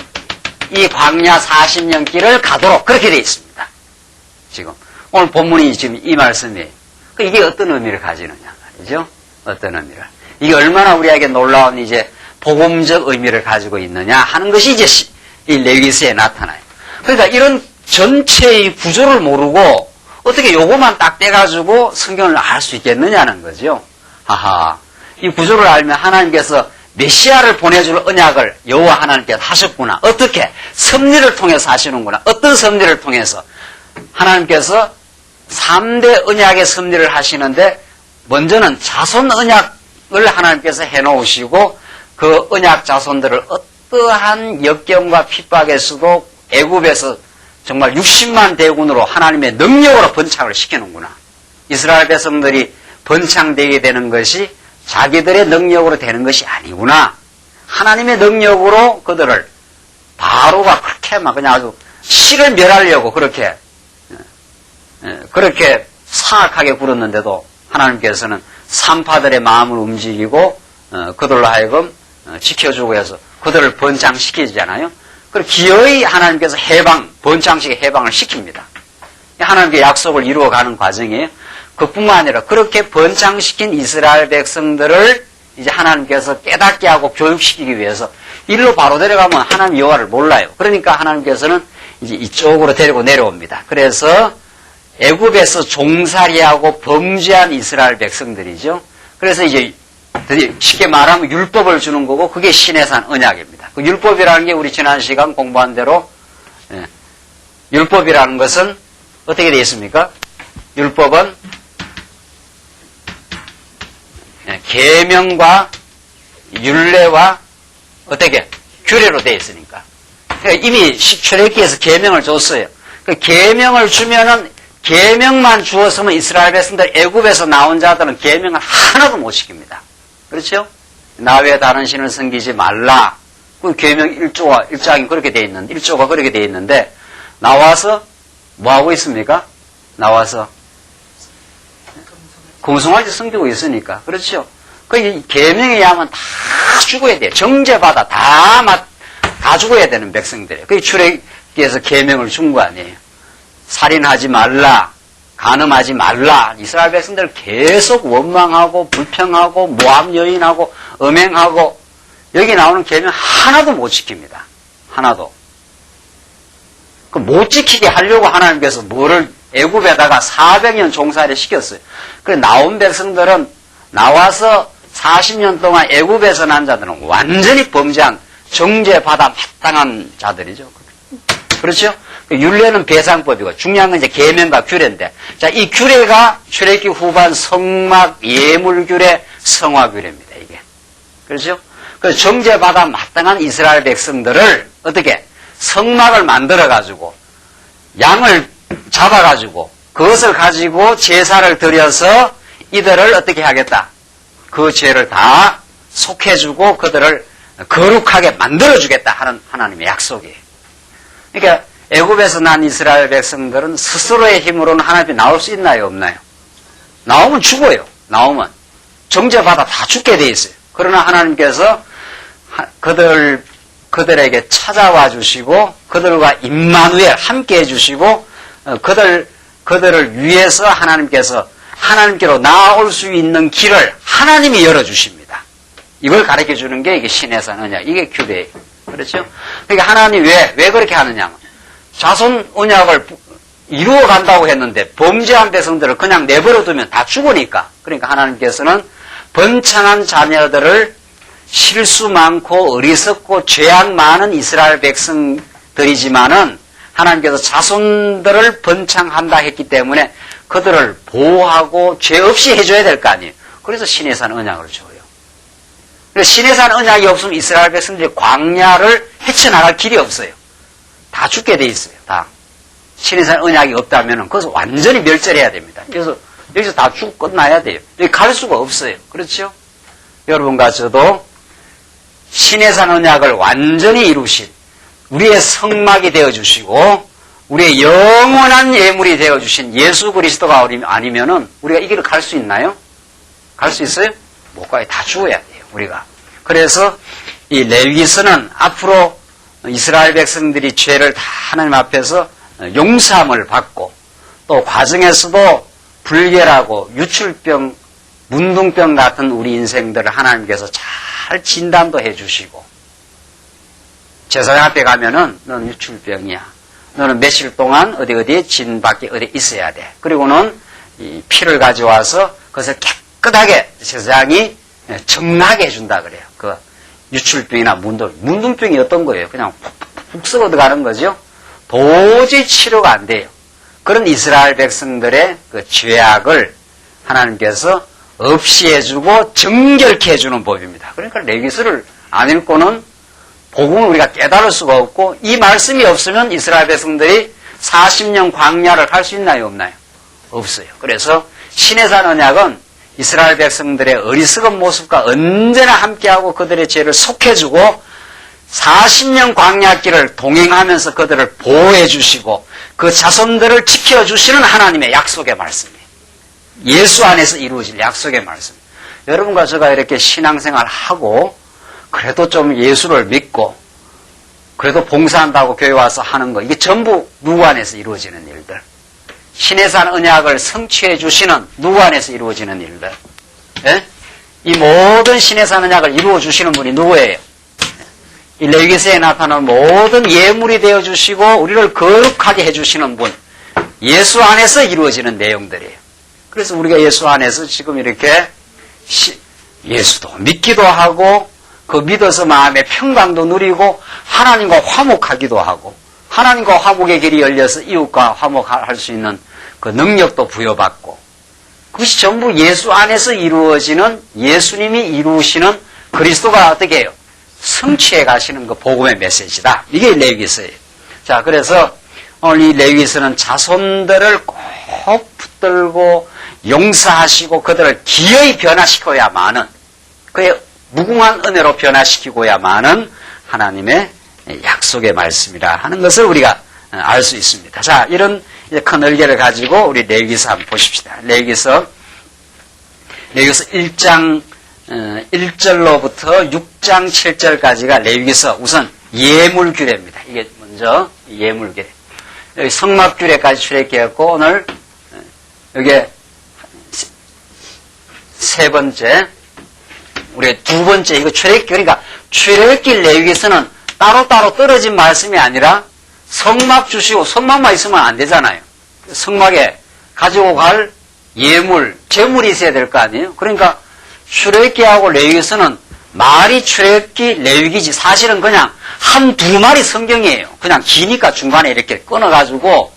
이 광야 40년 길을 가도록 그렇게 되어 있습니다. 지금 오늘 본문이 지금 이 말씀이에요. 이게 어떤 의미를 가지느냐 말이죠. 어떤 의미를. 이게 얼마나 우리에게 놀라운 이제 복음적 의미를 가지고 있느냐 하는 것이 이제 이 레위기서에 나타나요. 그러니까 이런 전체의 구조를 모르고 어떻게 요것만 딱 떼가지고 성경을 알 수 있겠느냐는 거죠. 하하. 이 구조를 알면 하나님께서 메시아를 보내줄 언약을 여호와 하나님께서 하셨구나. 어떻게? 섭리를 통해서 하시는구나. 어떤 섭리를 통해서? 하나님께서 3대 언약의 섭리를 하시는데 먼저는 자손 언약을 하나님께서 해놓으시고 그 언약 자손들을 어떠한 역경과 핍박에서도 애굽에서 정말 60만 대군으로 하나님의 능력으로 번창을 시키는구나. 이스라엘 백성들이 번창되게 되는 것이 자기들의 능력으로 되는 것이 아니구나. 하나님의 능력으로 그들을 바로가 그렇게 막 그냥 아주 씨를 멸하려고 그렇게 사악하게 굴었는데도 하나님께서는 산파들의 마음을 움직이고 그들로 하여금 지켜주고 해서 그들을 번창시키잖아요. 그리고 기어이 하나님께서 번창식의 해방을 시킵니다. 하나님께 약속을 이루어가는 과정이에요. 그뿐만 아니라 그렇게 번창시킨 이스라엘 백성들을 이제 하나님께서 깨닫게 하고 교육시키기 위해서 일로 바로 데려가면 하나님 여호와를 몰라요. 그러니까 하나님께서는 이제 이쪽으로 데리고 내려옵니다. 그래서 애굽에서 종살이하고 범죄한 이스라엘 백성들이죠. 그래서 이제 쉽게 말하면 율법을 주는 거고 그게 시내산 언약입니다. 그 율법이라는 게 우리 지난 시간 공부한 대로 율법이라는 것은 어떻게 되어 있습니까? 율법은 계명과 율례와 어떻게 규례로 되어 있으니까 그러니까 이미 출애굽기에서 계명을 줬어요. 그 계명을 주면은 계명만 주었으면 이스라엘 백성들 애굽에서 나온 자들은 계명을 하나도 못 지킵니다. 그렇죠? 나 외에 다른 신을 섬기지 말라. 그 계명 1장이 그렇게 돼 있는데 1조가 그렇게 돼 있는데 나와서 뭐 하고 있습니까? 나와서 금송아지 섬기고 있으니까. 그렇죠? 그 계명에 의하면 다 죽어야 돼요. 정죄받아 다 죽어야 되는 백성들이에요. 그게 출애굽기에서 계명을 준 거 아니에요. 살인하지 말라, 간음하지 말라. 이스라엘 백성들 계속 원망하고 불평하고 모함 여인하고 음행하고 여기 나오는 계명 하나도 못 지킵니다. 하나도. 그 못 지키게 하려고 하나님께서 뭐를 애굽에다가 400년 종살이 시켰어요. 그래 나온 백성들은 나와서 40년 동안 애굽에서 난 자들은 완전히 범죄한 정죄받아 마땅한 자들이죠. 그렇죠? 율례는 배상법이고 중요한 건 이제 계명과 규례인데, 자, 이 규례가 출애굽기 후반 성막 예물 규례, 성화 규례입니다. 이게 그렇죠? 그래서 정죄받아 마땅한 이스라엘 백성들을 어떻게 성막을 만들어 가지고 양을 잡아 가지고 그것을 가지고 제사를 드려서 이들을 어떻게 하겠다? 그 죄를 다 속해주고 그들을 거룩하게 만들어주겠다 하는 하나님의 약속이에요. 그러니까 애굽에서 난 이스라엘 백성들은 스스로의 힘으로는 하나님이 나올 수 있나요? 없나요? 나오면 죽어요. 나오면. 정죄받아 다 죽게 돼 있어요. 그러나 하나님께서 그들에게 찾아와 주시고 그들과 임마누엘 함께 해주시고 그들을 위해서 하나님께서 하나님께로 나아올 수 있는 길을 하나님이 열어주십니다. 이걸 가르쳐 주는 게 이게 신의 산 언약, 이게 규례예요. 그렇죠? 그러니까 하나님이 왜 그렇게 하느냐? 자손 언약을 이루어 간다고 했는데 범죄한 백성들을 그냥 내버려 두면 다 죽으니까. 그러니까 하나님께서는 번창한 자녀들을 실수 많고 어리석고 죄악 많은 이스라엘 백성들이지만은 하나님께서 자손들을 번창한다 했기 때문에 그들을 보호하고 죄 없이 해줘야 될 거 아니에요. 그래서 신의 산 언약을 줘요. 그래서 신의 산 언약이 없으면 이스라엘 백성들이 광야를 헤쳐나갈 길이 없어요. 다 죽게 돼 있어요. 다. 신의 산 언약이 없다면 그것을 완전히 멸절해야 됩니다. 그래서 여기서 다 죽고 끝나야 돼요. 여기 갈 수가 없어요. 그렇죠? 여러분과 저도 신의 산 언약을 완전히 이루신 우리의 성막이 되어주시고 우리의 영원한 예물이 되어주신 예수 그리스도가 아니면은 우리가 이 길을 갈 수 있나요? 갈 수 있어요? 못 가요. 다 죽어야 돼요. 우리가. 그래서 이 레위기서는 앞으로 이스라엘 백성들이 죄를 다 하나님 앞에서 용서함을 받고 또 과정에서도 불결하고 유출병, 문둥병 같은 우리 인생들을 하나님께서 잘 진단도 해주시고 제사장 앞에 가면은 너는 유출병이야. 너는 며칠 동안 어디에 진 밖에 어디 있어야 돼. 그리고는 이 피를 가져와서 그것을 깨끗하게 제사장이 정나게 해준다 그래요. 그 유출병이나 문둥병이 어떤 거예요? 그냥 푹 썩어 들어가는 거죠. 도저히 치료가 안 돼요. 그런 이스라엘 백성들의 그 죄악을 하나님께서 없이 해주고 정결케 해주는 법입니다. 그러니까 레위기서를 안 읽고는 복음을 우리가 깨달을 수가 없고 이 말씀이 없으면 이스라엘 백성들이 40년 광야를 할 수 있나요? 없나요? 없어요. 그래서 신의 산 언약은 이스라엘 백성들의 어리석은 모습과 언제나 함께하고 그들의 죄를 속해주고 40년 광야길을 동행하면서 그들을 보호해 주시고 그 자손들을 지켜주시는 하나님의 약속의 말씀이에요. 예수 안에서 이루어질 약속의 말씀. 여러분과 제가 이렇게 신앙생활 하고 그래도 좀 예수를 믿고 그래도 봉사한다고 교회 와서 하는 거 이게 전부 누구 안에서 이루어지는 일들. 신의 산 언약을 성취해 주시는 누구 안에서 이루어지는 일들. 예? 이 모든 신의 산 언약을 이루어 주시는 분이 누구예요? 이 레위기서에 나타나는 모든 예물이 되어 주시고 우리를 거룩하게 해 주시는 분. 예수 안에서 이루어지는 내용들이에요. 그래서 우리가 예수 안에서 지금 이렇게 예수도 믿기도 하고 그 믿어서 마음의 평강도 누리고 하나님과 화목하기도 하고 하나님과 화목의 길이 열려서 이웃과 화목할 수 있는 그 능력도 부여받고 그것이 전부 예수 안에서 이루어지는 예수님이 이루시는 그리스도가 어떻게 해요? 성취해 가시는 그 복음의 메시지다. 이게 레위기서예요. 자, 그래서 오늘 이 레위기서는 자손들을 꼭 붙들고 용서하시고 그들을 기어이 변화시켜야만은 그의 무궁한 은혜로 변화시키고야만은 하나님의 약속의 말씀이라 하는 것을 우리가 알 수 있습니다. 자, 이런 큰 얼개를 가지고 우리 레위기서 한번 보십시다. 레위기서 1장 1절로부터 6장 7절까지가 레위기서 우선 예물규례입니다. 이게 먼저 예물규례. 여기 성막규례까지 출애굽했고 오늘 여기에 세 번째, 우리 두 번째, 이거 그러니까 출애굽기 레위기서는 따로따로 떨어진 말씀이 아니라 성막 주시고, 성막만 있으면 안 되잖아요. 성막에 가지고 갈 예물, 재물이 있어야 될 거 아니에요? 그러니까 출애굽기하고 레위기서는 말이 출애굽기, 레위기지 사실은 그냥 한두 마리 성경이에요. 그냥 기니까 중간에 이렇게 끊어가지고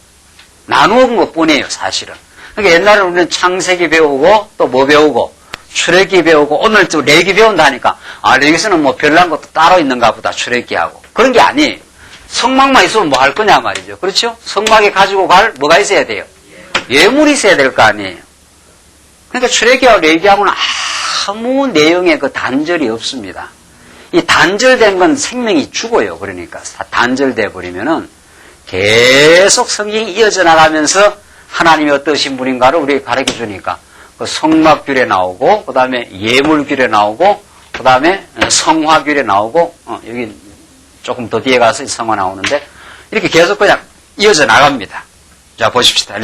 나누은 것 뿐이에요, 사실은. 그러니까 옛날에 우리는 창세기 배우고 또 뭐 배우고 출애굽기 배우고 오늘 또 레위기 배운다니까 레위기서는 뭐 별난 것도 따로 있는가 보다 출애굽기하고 그런 게 아니에요. 성막만 있으면 뭐 할 거냐 말이죠. 그렇죠? 성막에 가지고 갈 뭐가 있어야 돼요? 예물이 있어야 될 거 아니에요. 그러니까 출애굽기하고 레위기하고는 아무 내용의 그 단절이 없습니다. 이 단절된 건 생명이 죽어요. 그러니까 단절돼 버리면은 계속 성경이 이어져 나가면서 하나님이 어떠신 분인가를 우리에게 가르쳐 주니까 그 성막규례 나오고 그 다음에 예물규례 나오고 그 다음에 성화규례 나오고 여기 조금 더 뒤에 가서 성화 나오는데 이렇게 계속 그냥 이어져 나갑니다. 자 보십시다.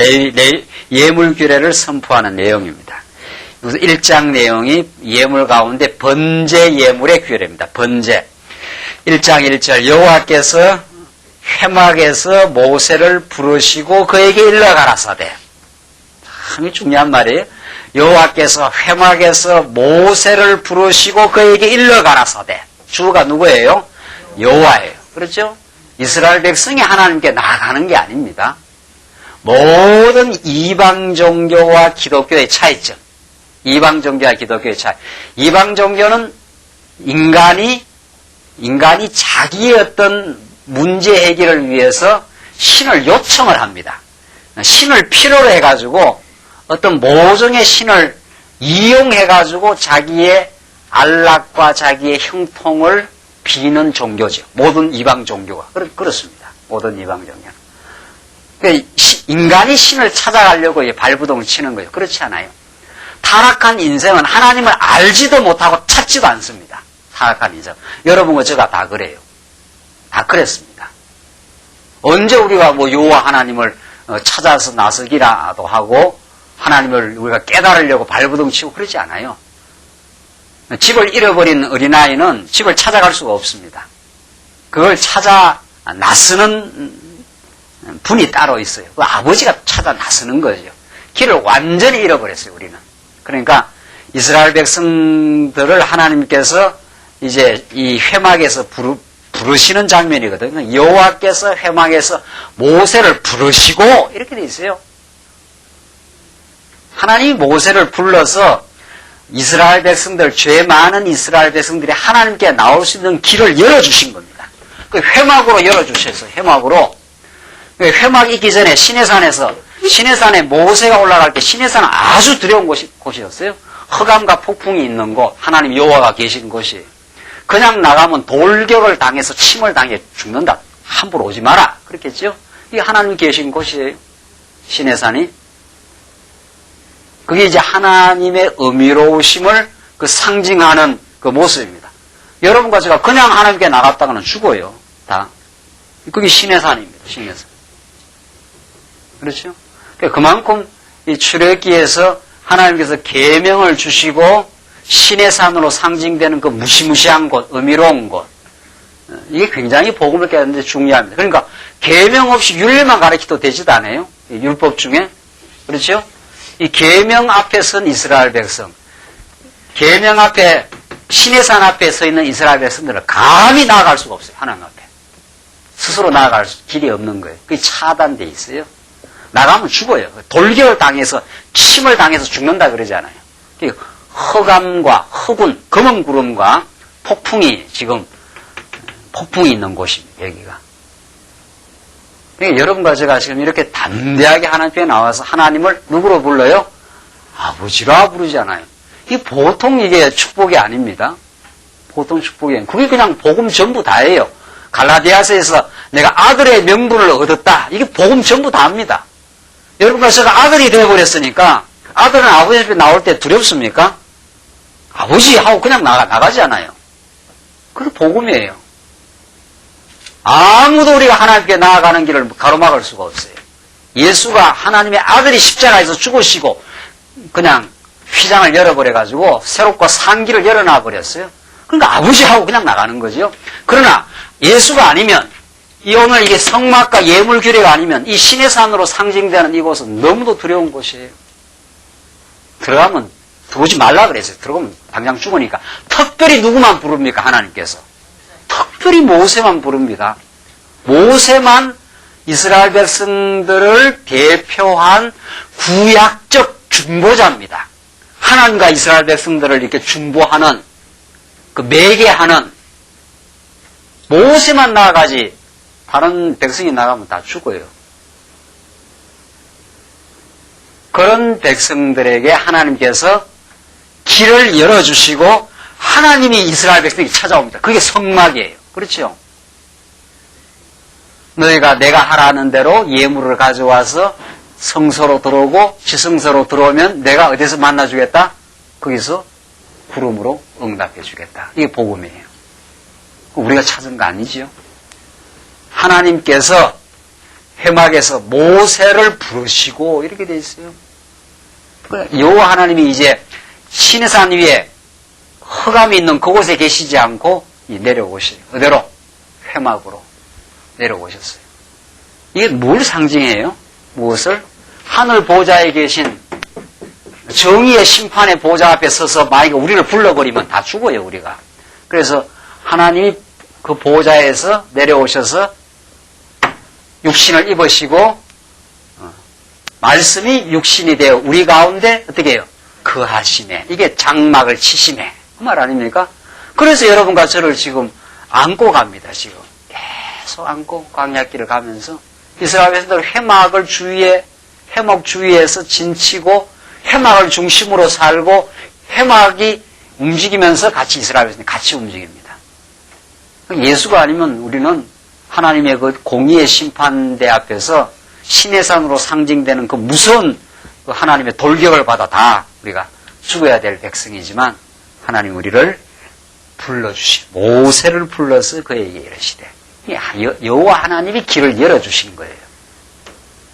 예물규례를 선포하는 내용입니다. 그래서 1장 내용이 예물 가운데 번제 예물의 규례입니다. 번제 1장 1절 여호와께서 회막에서 모세를 부르시고 그에게 일러 가라사대. 참 중요한 말이에요. 여호와께서 회막에서 모세를 부르시고 그에게 일러 가라사대. 주가 누구예요? 여호와예요. 그렇죠? 이스라엘 백성이 하나님께 나아가는 게 아닙니다. 모든 이방 종교와 기독교의 차이점. 이방 종교와 기독교의 차이. 이방 종교는 인간이 자기의 어떤 문제 해결을 위해서 신을 요청을 합니다. 신을 필요로 해가지고 어떤 모종의 신을 이용해가지고 자기의 안락과 자기의 형통을 비는 종교죠. 모든 이방 종교가. 그렇습니다. 모든 이방 종교는. 그러니까 인간이 신을 찾아가려고 발부동을 치는 거예요. 그렇지 않아요. 타락한 인생은 하나님을 알지도 못하고 찾지도 않습니다. 타락한 인생. 여러분과 제가 다 그래요. 다 그랬습니다. 언제 우리가 뭐 여호와 하나님을 찾아서 나서기라도 하고 하나님을 우리가 깨달으려고 발부둥 치고 그러지 않아요. 집을 잃어버린 어린아이는 집을 찾아갈 수가 없습니다. 그걸 찾아 나서는 분이 따로 있어요. 그 아버지가 찾아 나서는 거죠. 길을 완전히 잃어버렸어요, 우리는. 그러니까 이스라엘 백성들을 하나님께서 이제 이 회막에서 부르시는 장면이거든요. 여호와께서 회막에서 모세를 부르시고 이렇게 돼 있어요. 하나님이 모세를 불러서 이스라엘 백성들, 죄 많은 이스라엘 백성들이 하나님께 나올 수 있는 길을 열어주신 겁니다. 그 회막으로 열어주셨어요. 회막으로. 회막 있기 전에 시내산에 모세가 올라갈 때 시내산은 아주 두려운 곳이었어요. 흑암과 폭풍이 있는 곳, 하나님 여호와가 계신 곳이. 그냥 나가면 돌격을 당해서 침을 당해 죽는다. 함부로 오지 마라. 그렇겠죠? 이게 하나님 계신 곳이에요. 시내산이. 그게 이제 하나님의 의미로우심을 그 상징하는 그 모습입니다. 여러분과 제가 그냥 하나님께 나갔다가는 죽어요. 다. 그게 시내산입니다. 시내산. 그렇죠? 그만큼 이 출애굽기에서 하나님께서 계명을 주시고 시내산으로 상징되는 그 무시무시한 곳, 의미로운 곳. 이게 굉장히 복음을 깨닫는 데 중요합니다. 그러니까 계명 없이 율례만 가르쳐도 되지도 않아요. 율법 중에. 그렇죠? 이 계명 앞에 선 이스라엘 백성. 계명 앞에 시내산 앞에 서 있는 이스라엘 백성들은 감히 나아갈 수가 없어요. 하나님 앞에. 스스로 나아갈 길이 없는 거예요. 그게 차단돼 있어요. 나가면 죽어요. 돌격을 당해서 침을 당해서 죽는다 그러잖아요. 흑암과 흑운, 검은 구름과 폭풍이 있는 곳입니다. 여기가. 그러니까 여러분과 제가 지금 이렇게 담대하게 하나님께 나와서 하나님을 누구로 불러요? 아버지라 부르잖아요. 이게 보통 이게 축복이 아닙니다. 보통 축복이 아니에요. 그게 그냥 복음 전부 다예요. 갈라디아서에서 내가 아들의 명분을 얻었다. 이게 복음 전부 다입니다. 여러분과 제가 아들이 되어버렸으니까 아들은 아버지 앞에 나올 때 두렵습니까? 아버지 하고 그냥 나가지 않아요. 그게 복음이에요. 아무도 우리가 하나님께 나아가는 길을 가로막을 수가 없어요. 예수가 하나님의 아들이 십자가에서 죽으시고 그냥 휘장을 열어버려가지고 새롭고 산 길을 열어놔 버렸어요. 그러니까 아버지하고 그냥 나가는 거죠. 그러나 예수가 아니면 오늘 이게 성막과 예물 규례가 아니면 이 신의 산으로 상징되는 이곳은 너무도 두려운 곳이에요. 들어가면 들어오지 말라 그랬어요. 들어가면 당장 죽으니까. 특별히 누구만 부릅니까? 하나님께서. 특별히 모세만 부릅니다. 모세만 이스라엘 백성들을 대표한 구약적 중보자입니다. 하나님과 이스라엘 백성들을 이렇게 중보하는, 그 매개하는 모세만 나아가지 다른 백성이 나가면 다 죽어요. 그런 백성들에게 하나님께서 길을 열어주시고 하나님이 이스라엘 백성이 찾아옵니다. 그게 성막이에요. 그렇죠? 너희가 내가 하라는 대로 예물을 가져와서 성소로 들어오고 지성소로 들어오면 내가 어디서 만나주겠다? 거기서 구름으로 응답해 주겠다. 이게 복음이에요. 우리가 찾은 거 아니지요? 하나님께서 회막에서 모세를 부르시고 이렇게 돼 있어요. 여호와 하나님이 이제 신의 산 위에 흑암이 있는 그곳에 계시지 않고 내려오시요. 그대로 회막으로 내려오셨어요. 이게 뭘 상징해요? 무엇을? 하늘 보좌에 계신 정의의 심판의 보좌 앞에 서서 만약에 우리를 불러버리면 다 죽어요, 우리가. 그래서 하나님이 그 보좌에서 내려오셔서 육신을 입으시고 말씀이 육신이 되어 우리 가운데 어떻게 해요? 거하시네. 이게 장막을 치시네. 그 말 아닙니까? 그래서 여러분과 저를 지금 안고 갑니다. 지금 계속 안고 광야길을 가면서 이스라엘 백성들 회막을 회막 주위에서 진치고 회막을 중심으로 살고 회막이 움직이면서 같이 이스라엘 백성들이 같이 움직입니다. 예수가 아니면 우리는 하나님의 그 공의의 심판대 앞에서 신의 산으로 상징되는 그 무서운 그 하나님의 돌격을 받아 다 우리가 죽어야 될 백성이지만 하나님 우리를 모세를 불러서 그에게 이르시되 여호와 하나님이 길을 열어주신 거예요.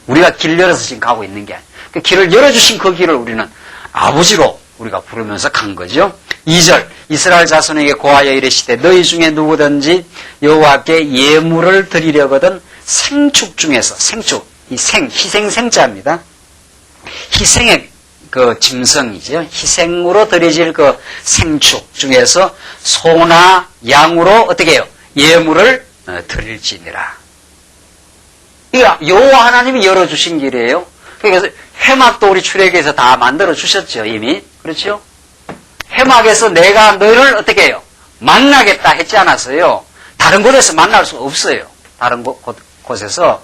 우리가 길 열어서 지금 가고 있는 게 아니에요. 그 길을 열어주신 그 길을 우리는 아버지로 우리가 부르면서 간 거죠. 2절 이스라엘 자손에게 고하여 이르시되 너희 중에 누구든지 여호와께 예물을 드리려거든 생축 중에서 생축 이 희생생자입니다. 희생의 그 짐승이죠. 희생으로 드려질 그 생축 중에서 소나 양으로 어떻게 해요? 예물을 드릴지니라. 이거 여호와 하나님이 열어주신 길이에요. 그래서 회막도 우리 출애굽에서 다 만들어 주셨죠, 이미. 그렇죠? 회막에서 내가 너를 어떻게 해요? 만나겠다 했지 않았어요. 다른 곳에서 만날 수 없어요. 다른 곳에서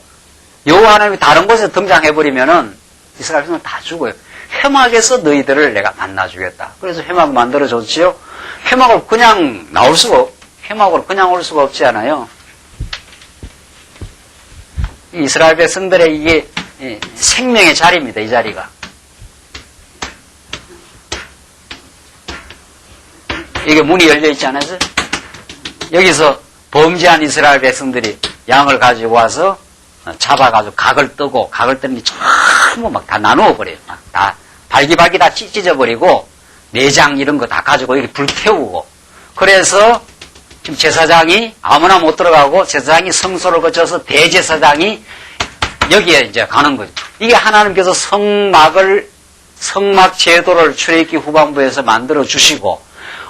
여호와 하나님이 다른 곳에 등장해버리면은 이스라엘 백성은 다 죽어요. 회막에서 너희들을 내가 만나주겠다. 그래서 회막 만들어줬지요. 회막을 그냥 회막으로 그냥 올 수가 없지 않아요. 이스라엘 백성들의 이게 생명의 자리입니다. 이 자리가. 이게 문이 열려있지 않았어요? 여기서 범죄한 이스라엘 백성들이 양을 가지고 와서 잡아가지고 각을 뜨고 각을 뜨니 전부 막 다 나누어 버려요. 막 다 발기발기 다 찢어버리고 내장 이런 거 다 가지고 여기 불태우고 그래서 지금 제사장이 아무나 못 들어가고 제사장이 성소를 거쳐서 대제사장이 여기에 이제 가는 거죠. 이게 하나님께서 성막 제도를 출애굽기 후반부에서 만들어 주시고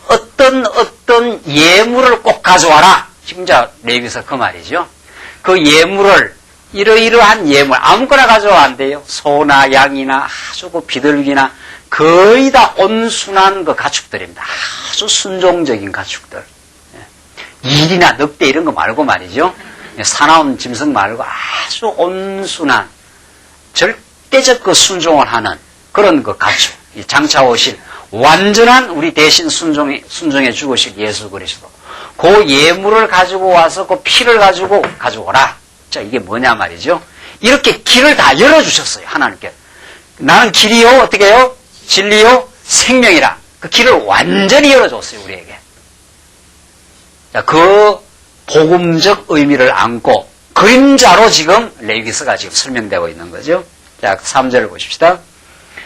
어떤 예물을 꼭 가져와라. 지금 이제 레위기서 그 말이죠. 그 예물을 이러이러한 예물 아무거나 가져와 안 돼요. 소나 양이나 아주 그 비둘기나 거의 다 온순한 그 가축들입니다. 아주 순종적인 가축들. 일이나 늑대 이런 거 말고 말이죠. 사나운 짐승 말고 아주 온순한 절대적 그 순종을 하는 그런 그 가축. 장차 오실 완전한 우리 대신 순종해 죽으실 예수 그리스도. 그 예물을 가지고 와서 그 피를 가지고 가져오라. 자, 이게 뭐냐 말이죠. 이렇게 길을 다 열어주셨어요. 하나님께. 나는 길이요, 어떻게 해요? 진리요, 생명이라. 그 길을 완전히 열어줬어요, 우리에게. 자, 그 복음적 의미를 안고 그림자로 지금 레위기서가 지금 설명되고 있는 거죠. 자, 3절 보십시다.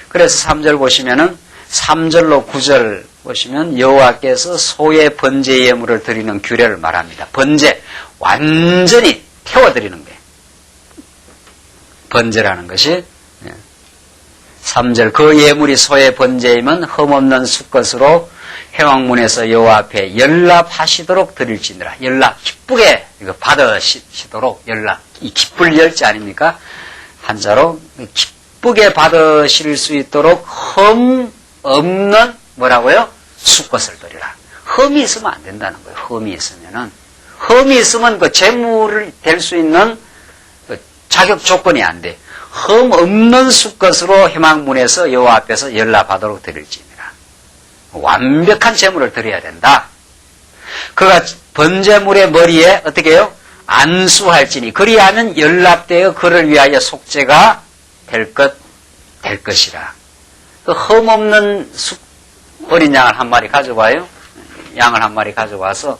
그래서 3절 보시면은 3절로 9절 보시면 여호와께서 소의 번제 예물을 드리는 규례를 말합니다. 번제, 완전히 태워드리는 거예요. 번제라는 것이 3절 그 예물이 소의 번제이면 흠없는 수것으로 회막문에서 여호와 앞에 연락하시도록 드릴지니라. 연락 기쁘게 이거 받으시도록 연락 이 기쁠 열자 아닙니까? 한자로 기쁘게 받으실 수 있도록 흠 없는 뭐라고요? 수것을 드리라. 흠이 있으면 안 된다는 거예요. 흠이 있으면 그 재물이 될 수 있는 그 자격 조건이 안 돼. 흠 없는 수것으로 회막문에서 여호와 앞에서 연락하도록 드릴지니라. 완벽한 제물을 드려야 된다. 그가 번제물의 머리에 어떻게 해요? 안수할지니 그리하면 연락되어 그를 위하여 속죄가 될 것이라. 그 흠 없는 어린 양을 한 마리 가져와요. 양을 한 마리 가져와서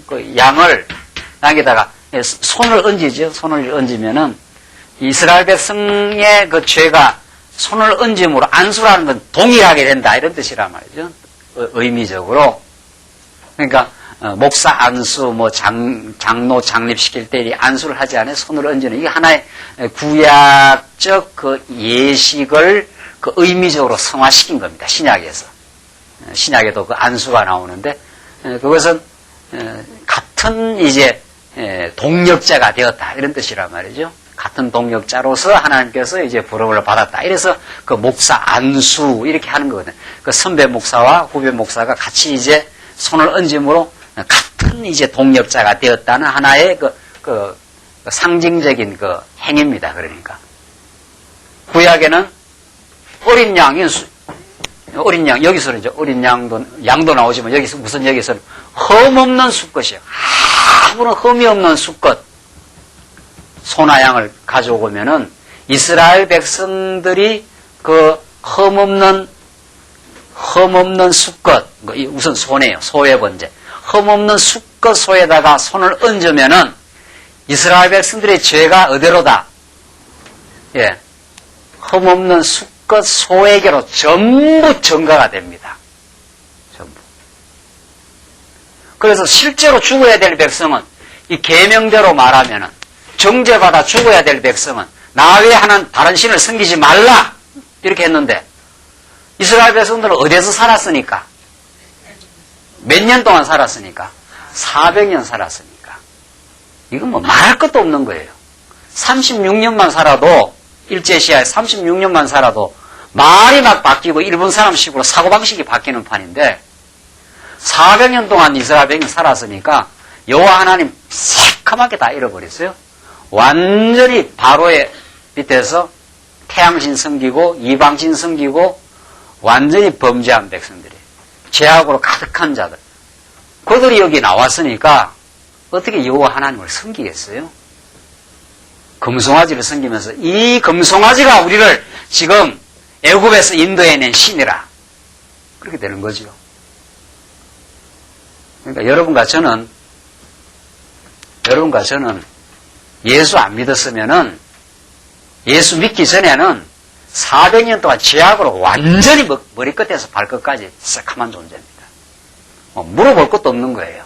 그 양을 양에다가 손을 얹이죠. 손을 얹으면은 이스라엘 백성의 그 죄가 손을 얹음으로 안수라는 건 동일하게 된다 이런 뜻이란 말이죠. 의미적으로. 그러니까 목사 안수, 뭐 장로 장립시킬 때 안수를 하지 않아요. 손을 얹는 이게 하나의 구약적 그 예식을 그 의미적으로 성화시킨 겁니다. 신약에서. 신약에도 그 안수가 나오는데 그것은 같은 이제 동력자가 되었다 이런 뜻이란 말이죠. 같은 동력자로서 하나님께서 이제 부름을 받았다. 이래서 그 목사 안수 이렇게 하는 거거든요. 그 선배 목사와 후배 목사가 같이 이제 손을 얹음으로 같은 이제 동력자가 되었다는 하나의 그 상징적인 그 행위입니다. 그러니까 구약에는 어린 양 여기서는 이제 어린 양도 나오지만 여기서는 흠 없는 수컷이에요. 아무런 흠이 없는 수컷. 소나 양을 가져오면은 이스라엘 백성들이 그 흠 없는 수컷, 우선 소네요. 소의 번제. 흠 없는 수컷 소에다가 손을 얹으면은 이스라엘 백성들의 죄가 어디로다? 예. 흠 없는 수컷 소에게로 전부 전가가 됩니다. 전부. 그래서 실제로 죽어야 될 백성은 이 계명대로 말하면은 정죄받아 죽어야 될 백성은 나 외에 하는 다른 신을 섬기지 말라 이렇게 했는데 이스라엘 백성들은 어디에서 살았으니까? 몇 년 동안 살았으니까? 400년 살았으니까. 이건 뭐 말할 것도 없는 거예요. 36년만 살아도 일제시하에 36년만 살아도 말이 막 바뀌고 일본 사람식으로 사고방식이 바뀌는 판인데 400년 동안 이스라엘 백성이 살았으니까 여호와 하나님 새카맣게 다 잃어버렸어요. 완전히 바로의 밑에서 태양신 섬기고 이방신 섬기고 완전히 범죄한 백성들이 죄악으로 가득한 자들 그들이 여기 나왔으니까 어떻게 여호와 하나님을 섬기겠어요? 금송아지를 섬기면서 이 금송아지가 우리를 지금 애굽에서 인도해낸 신이라 그렇게 되는 거죠. 그러니까 여러분과 저는 예수 안 믿었으면은 예수 믿기 전에는 400년 동안 죄악으로 완전히 머리끝에서 발끝까지 새카만 존재입니다. 물어볼 것도 없는 거예요.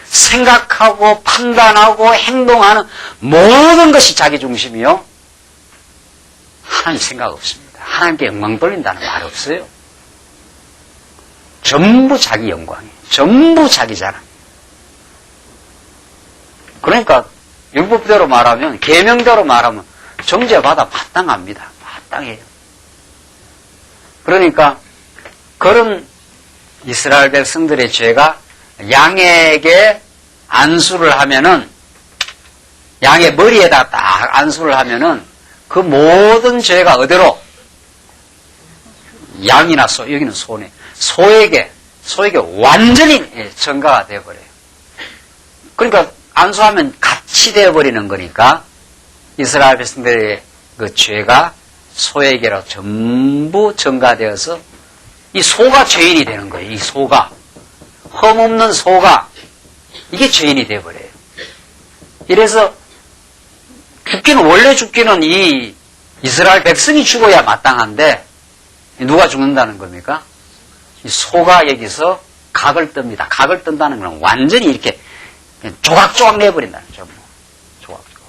생각하고 판단하고 행동하는 모든 것이 자기 중심이요. 하나님 생각 없습니다. 하나님께 영광 돌린다는 말 없어요. 전부 자기 영광이에요. 전부 자기 자랑. 그러니까 율법대로 말하면 계명대로 말하면 정죄받아 마땅합니다. 마땅해요. 그러니까 그런 이스라엘 백성들의 죄가 양에게 안수를 하면은 양의 머리에다 딱 안수를 하면은 그 모든 죄가 어디로 양이나 소 여기는 소네 소에게 완전히 전가가 되어버려요. 그러니까 안수하면 같이 되어버리는 거니까 이스라엘 백성들의 그 죄가 소에게로 전부 전가되어서 이 소가 죄인이 되는 거예요. 이 소가. 흠없는 소가. 이게 죄인이 되어버려요. 이래서 원래 죽기는 이 이스라엘 백성이 죽어야 마땅한데, 누가 죽는다는 겁니까? 이 소가 여기서 각을 뜹니다. 각을 뜬다는 건 완전히 이렇게 조각조각 내버린다는 거죠. 조각조각.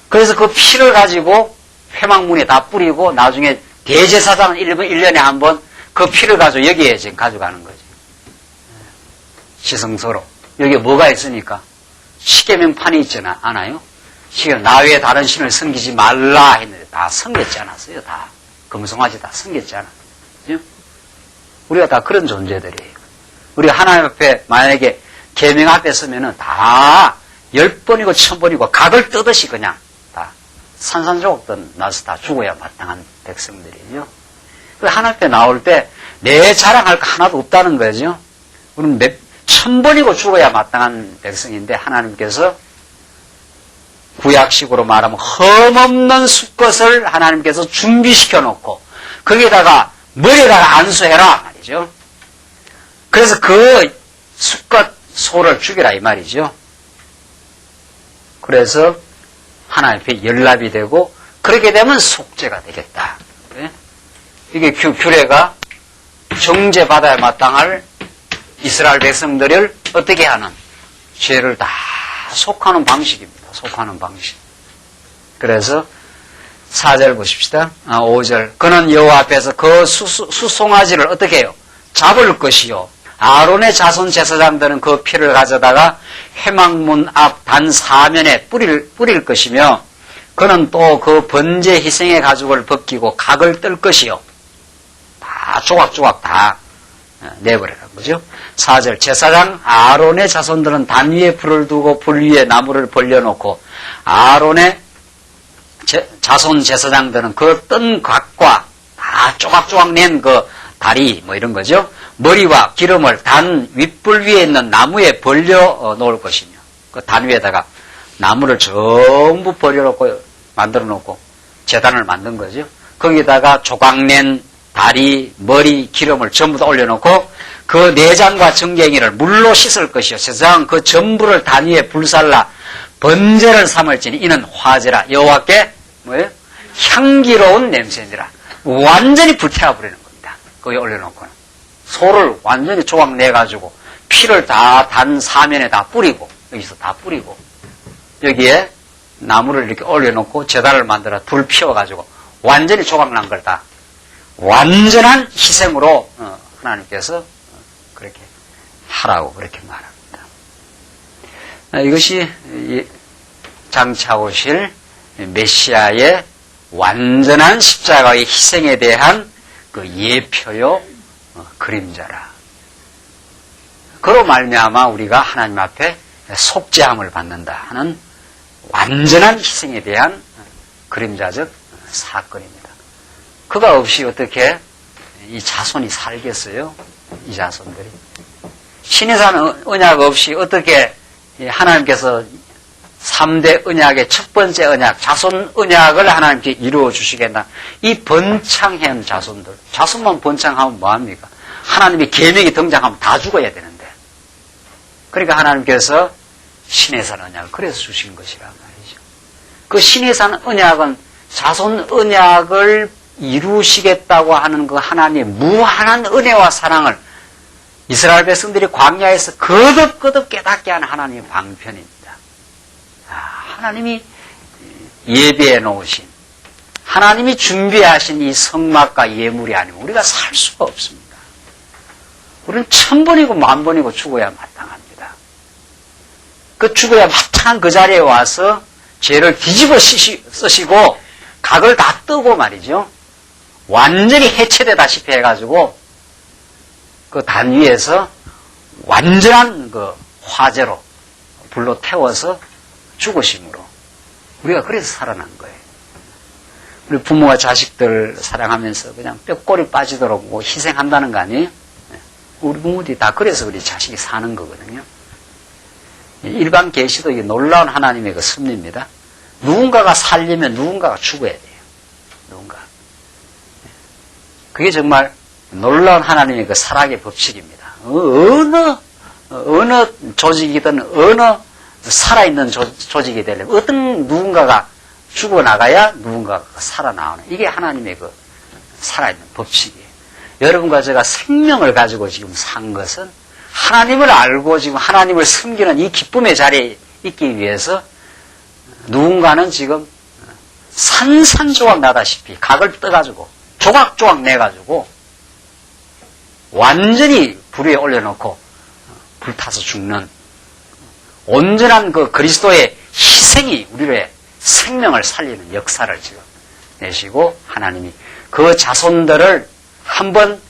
그래서 그 피를 가지고 회막문에 다 뿌리고 나중에 대제사장은 1년에 한 번 그 피를 가지고 여기에 지금 가져가는 거죠. 시성소로. 여기에 뭐가 있으니까? 십계명판이 있지 않아요? 나 외에 다른 신을 섬기지 말라 했는데 다 섬겼지 않았어요. 다. 금송아지 다 섬겼지 않았어요. 그죠? 우리가 다 그런 존재들이에요. 우리가 하나님 앞에 만약에 계명 앞에 서면은 다 10번이고 1000번이고 각을 뜨듯이 그냥 다 산산조각 나서 다 죽어야 마땅한 백성들이죠. 하나님 앞에 나올 때 내 자랑할 거 하나도 없다는 거죠. 우리는 1000번이고 죽어야 마땅한 백성인데 하나님께서 구약식으로 말하면 흠없는 수컷을 하나님께서 준비시켜 놓고 거기에다가 머리에다가 안수해라 말이죠. 그래서 그 수컷 소를 죽이라 이 말이죠. 그래서 하나님 앞에 연락이 되고 그렇게 되면 속죄가 되겠다. 이게 규례가 정죄받아야 마땅할 이스라엘 백성들을 어떻게 하는 죄를 다 속하는 방식입니다. 속하는 방식. 그래서 4절 보십시다. 5절. 그는 여호와 앞에서 그 수송아지를 어떻게 해요? 잡을 것이요. 아론의 자손 제사장들은 그 피를 가져다가 회막문 앞 단 사면에 뿌릴 것이며 그는 또 그 번제 희생의 가죽을 벗기고 각을 뜰 것이요. 다 조각조각 다 내버리라는 거죠. 4절. 제사장 아론의 자손들은 단 위에 불을 두고 불 위에 나무를 벌려놓고 아론의 자손 제사장들은 그 뜬 각과 다 조각조각 낸 그 다리 뭐 이런 거죠. 머리와 기름을 단 윗불 위에 있는 나무에 벌려 놓을 것이며 그 단 위에다가 나무를 전부 벌려놓고 만들어 놓고 제단을 만든 거죠. 거기다가 조각낸 다리, 머리, 기름을 전부 다 올려놓고 그 내장과 정갱이를 물로 씻을 것이요. 제사장은 그 전부를 단 위에 불살라 번제를 삼을지니 이는 화제라. 여호와께 뭐예요? 향기로운 냄새니라. 완전히 불태워버리는 겁니다. 거기 올려놓고는. 소를 완전히 조각 내가지고 피를 다 단 사면에 다 뿌리고 여기서 다 뿌리고 여기에 나무를 이렇게 올려놓고 제단을 만들어 불 피워가지고 완전히 조각 난 걸 다 완전한 희생으로 하나님께서 그렇게 하라고 그렇게 말합니다. 이것이 장차 오실 메시아의 완전한 십자가의 희생에 대한 그 예표요 그림자라. 그로 말미암아 우리가 하나님 앞에 속죄함을 받는다 하는 완전한 희생에 대한 그림자적 사건입니다. 그가 없이 어떻게 이 자손이 살겠어요? 이 자손들이. 신의 산 언약 없이 어떻게 하나님께서 3대 언약의 첫 번째 언약, 자손 언약을 하나님께 이루어 주시겠나. 이 번창한 자손들. 자손만 번창하면 뭐합니까? 하나님의 계명이 등장하면 다 죽어야 되는데. 그러니까 하나님께서 신의 산 언약을 그래서 주신 것이란 말이죠. 그 신의 산 언약은 자손 언약을 이루시겠다고 하는 그 하나님의 무한한 은혜와 사랑을 이스라엘 백성들이 광야에서 거듭거듭 깨닫게 하는 하나님의 방편입니다. 하나님이 예비해 놓으신, 하나님이 준비하신 이 성막과 예물이 아니면 우리가 살 수가 없습니다. 우리는 1000번이고 10,000번이고 죽어야 마땅합니다. 그 죽어야 마땅한 그 자리에 와서 죄를 뒤집어 쓰시고 각을 다 뜨고 말이죠. 완전히 해체되다시피 해가지고 그 단 위에서 완전한 그 화재로 불로 태워서 죽으심으로 우리가 그래서 살아난 거예요. 우리 부모와 자식들 사랑하면서 그냥 뼈꼬리 빠지도록 뭐 희생한다는 거 아니에요? 우리 부모들이 다 그래서 우리 자식이 사는 거거든요. 일반 계시도 이게 놀라운 하나님의 그 섭리입니다. 누군가가 살려면 누군가가 죽어야 돼요. 누군가. 그게 정말 놀라운 하나님의 그 사랑의 법칙입니다. 어느 조직이든 어느 살아있는 조직이 되려면 어떤 누군가가 죽어나가야 누군가가 살아나오는 이게 하나님의 그 살아있는 법칙이에요. 여러분과 제가 생명을 가지고 지금 산 것은 하나님을 알고 지금 하나님을 섬기는 이 기쁨의 자리에 있기 위해서 누군가는 지금 산산조각 나다시피 각을 떠가지고 조각조각 내가지고 완전히 불 위에 올려놓고 불타서 죽는 온전한 그 그리스도의 희생이 우리의 생명을 살리는 역사를 지금 내시고 하나님이 그 자손들을 한번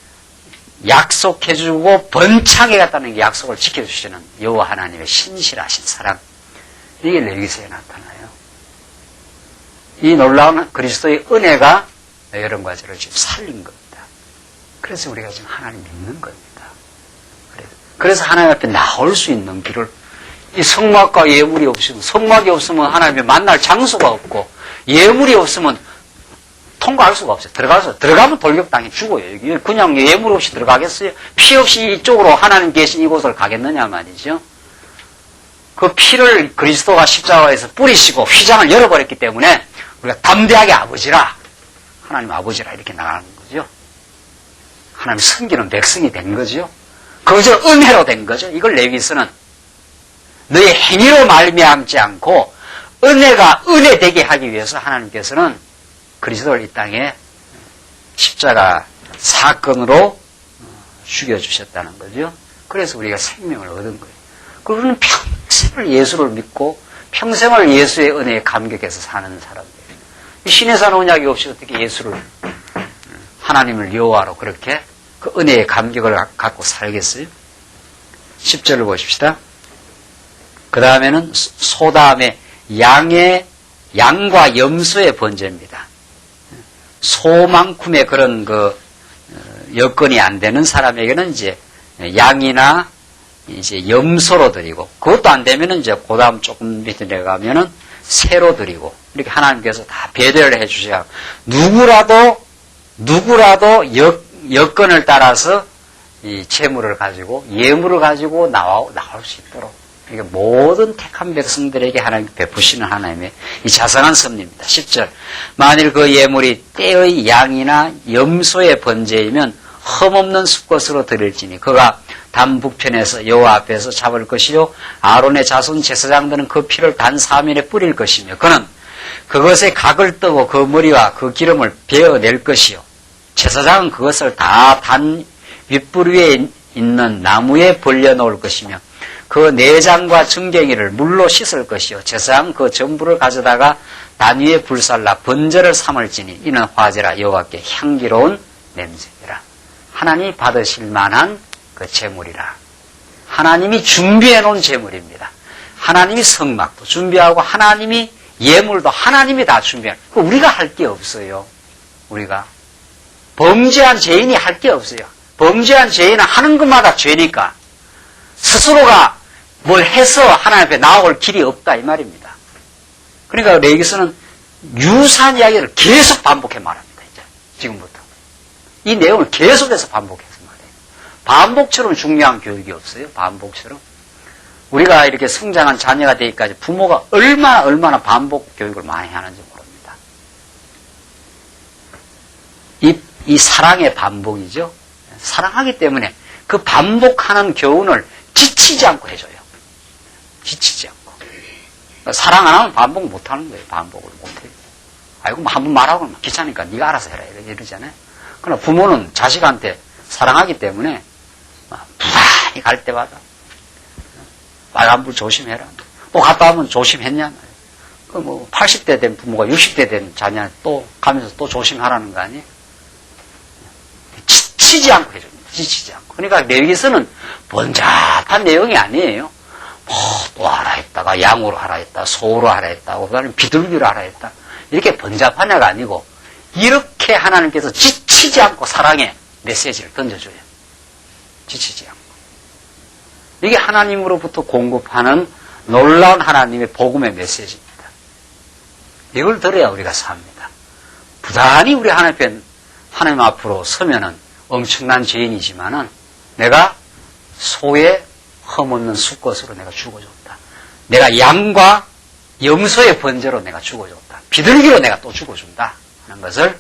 약속해주고 번창해갔다는 게 약속을 지켜주시는 여호와 하나님의 신실하신 사랑, 이게 레위기서에 나타나요. 이 놀라운 그리스도의 은혜가 여러분과 저를 지금 살린 겁니다. 그래서 우리가 지금 하나님 믿는 겁니다. 그래서 하나님 앞에 나올 수 있는 길을, 이 성막과 예물이 없으면, 성막이 없으면 하나님의 만날 장소가 없고, 예물이 없으면 통과할 수가 없어요. 들어가면 돌격당해 죽어요. 여기 그냥 예물 없이 들어가겠어요? 피 없이 이쪽으로 하나님 계신 이곳을 가겠느냐 말이죠. 그 피를 그리스도가 십자가에서 뿌리시고 휘장을 열어버렸기 때문에 우리가 담대하게 아버지라, 하나님 아버지라 이렇게 나가는 거죠. 하나님 섬기는 백성이 된 거죠. 그저 은혜로 된 거죠. 이걸 레위기서는 너의 행위로 말미암지 않고 은혜가 은혜되게 하기 위해서 하나님께서는 그리스도를 이 땅에 십자가 사건으로 죽여주셨다는 거죠. 그래서 우리가 생명을 얻은 거예요. 그리고는 평생을 예수를 믿고 평생을 예수의 은혜에 감격해서 사는 사람들이에요. 신의 산 언약이 없이 어떻게 예수를, 하나님을 여호와로 그렇게 그 은혜의 감격을 갖고 살겠어요? 10절을 보십시다. 그 다음에는 소 다음에 양과 염소의 번제입니다. 소만큼의 그런 여건이 안 되는 사람에게는 이제 양이나 이제 염소로 드리고, 그것도 안 되면은 이제 그 다음 조금 밑에 내려가면은 새로 드리고, 이렇게 하나님께서 다 배려를 해 주셔야 누구라도 여건을 따라서 이 재물을 가지고 예물을 가지고 나올 수 있도록 이게 모든 택한 백성들에게 하나님 베푸시는 하나님의 이 자상한 섭리입니다. 10절. 만일 그 예물이 떼의 양이나 염소의 번제이면 흠없는 수것으로 드릴지니 그가 담북편에서 여호와 앞에서 잡을 것이요 아론의 자손 제사장들은 그 피를 단 3일에 뿌릴 것이며 그는 그것에 각을 뜨고 그 머리와 그 기름을 베어낼 것이요 제사장은 그것을 다 단 윗불 위에 있는 나무에 벌려놓을 것이며 그 내장과 증갱이를 물로 씻을 것이요 제사장은 그 전부를 가져다가 단 위에 불살라 번제를 삼을지니 이는 화제라 여호와께 향기로운 냄새니라. 하나님이 받으실 만한 그 제물이라. 하나님이 준비해 놓은 제물입니다. 하나님이 성막도 준비하고 하나님이 예물도 하나님이 다 준비하는. 우리가 할 게 없어요. 우리가 범죄한 죄인이 할 게 없어요. 범죄한 죄인은 하는 것마다 죄니까 스스로가 뭘 해서 하나님 앞에 나올 길이 없다 이 말입니다. 그러니까 레위기서는 유사한 이야기를 계속 반복해 말합니다. 이제 지금부터 이 내용을 계속해서 반복해서 말해요. 반복처럼 중요한 교육이 없어요. 반복처럼 우리가 이렇게 성장한 자녀가 되기까지 부모가 얼마나 반복 교육을 많이 하는지 모릅니다. 이 사랑의 반복이죠. 사랑하기 때문에 그 반복하는 교훈을 지치지 않고 해줘요. 지치지 않고. 사랑 안 하면 반복 못 하는 거예요. 반복을 못 해요. 아이고, 뭐 한번 말하고 귀찮으니까 네가 알아서 해라. 이러잖아요. 그러나 부모는 자식한테 사랑하기 때문에 부산히 갈 때마다 빨간불 조심해라. 또 갔다 오면 조심했냐. 그 뭐 80대 된 부모가 60대 된 자녀한테 또 가면서 또 조심하라는 거 아니에요? 지치지 않고 해줍니다. 지치지 않고. 그러니까 레위기서는 번잡한 내용이 아니에요. 또 하라 했다가 양으로 하라 했다, 소로 하라 했다, 그다음에 비둘기로 하라 했다. 이렇게 번잡한 애가 아니고 이렇게 하나님께서 지치지 않고 사랑의 메시지를 던져줘요. 지치지 않고. 이게 하나님으로부터 공급하는 놀라운 하나님의 복음의 메시지입니다. 이걸 들어야 우리가 삽니다. 부단히 우리 하나님 앞에 하나님 앞으로 서면은 엄청난 죄인이지만은 내가 소의 흠없는 수컷으로 내가 죽어줬다. 내가 양과 염소의 번제로 내가 죽어줬다. 비둘기로 내가 또 죽어준다 하는 것을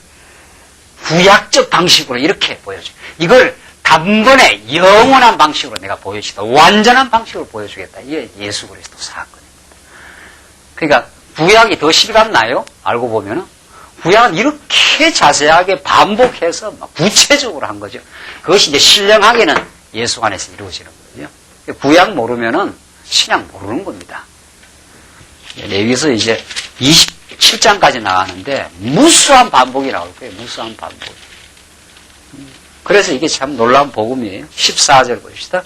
구약적 방식으로 이렇게 보여줘. 이걸 단번에 영원한 방식으로 내가 보여주겠다. 완전한 방식으로 보여주겠다. 이게 예수 그리스도 사건입니다. 그러니까 구약이 더 실감나요? 알고 보면은 구약은 이렇게 자세하게 반복해서 막 구체적으로 한 거죠. 그것이 이제 신령하게는 예수 안에서 이루어지는 거죠. 구약 모르면은 신약 모르는 겁니다. 여기서 이제 27장까지 나가는데 무수한 반복이 나올 거예요. 무수한 반복. 그래서 이게 참 놀라운 복음이에요. 14절 보십시다.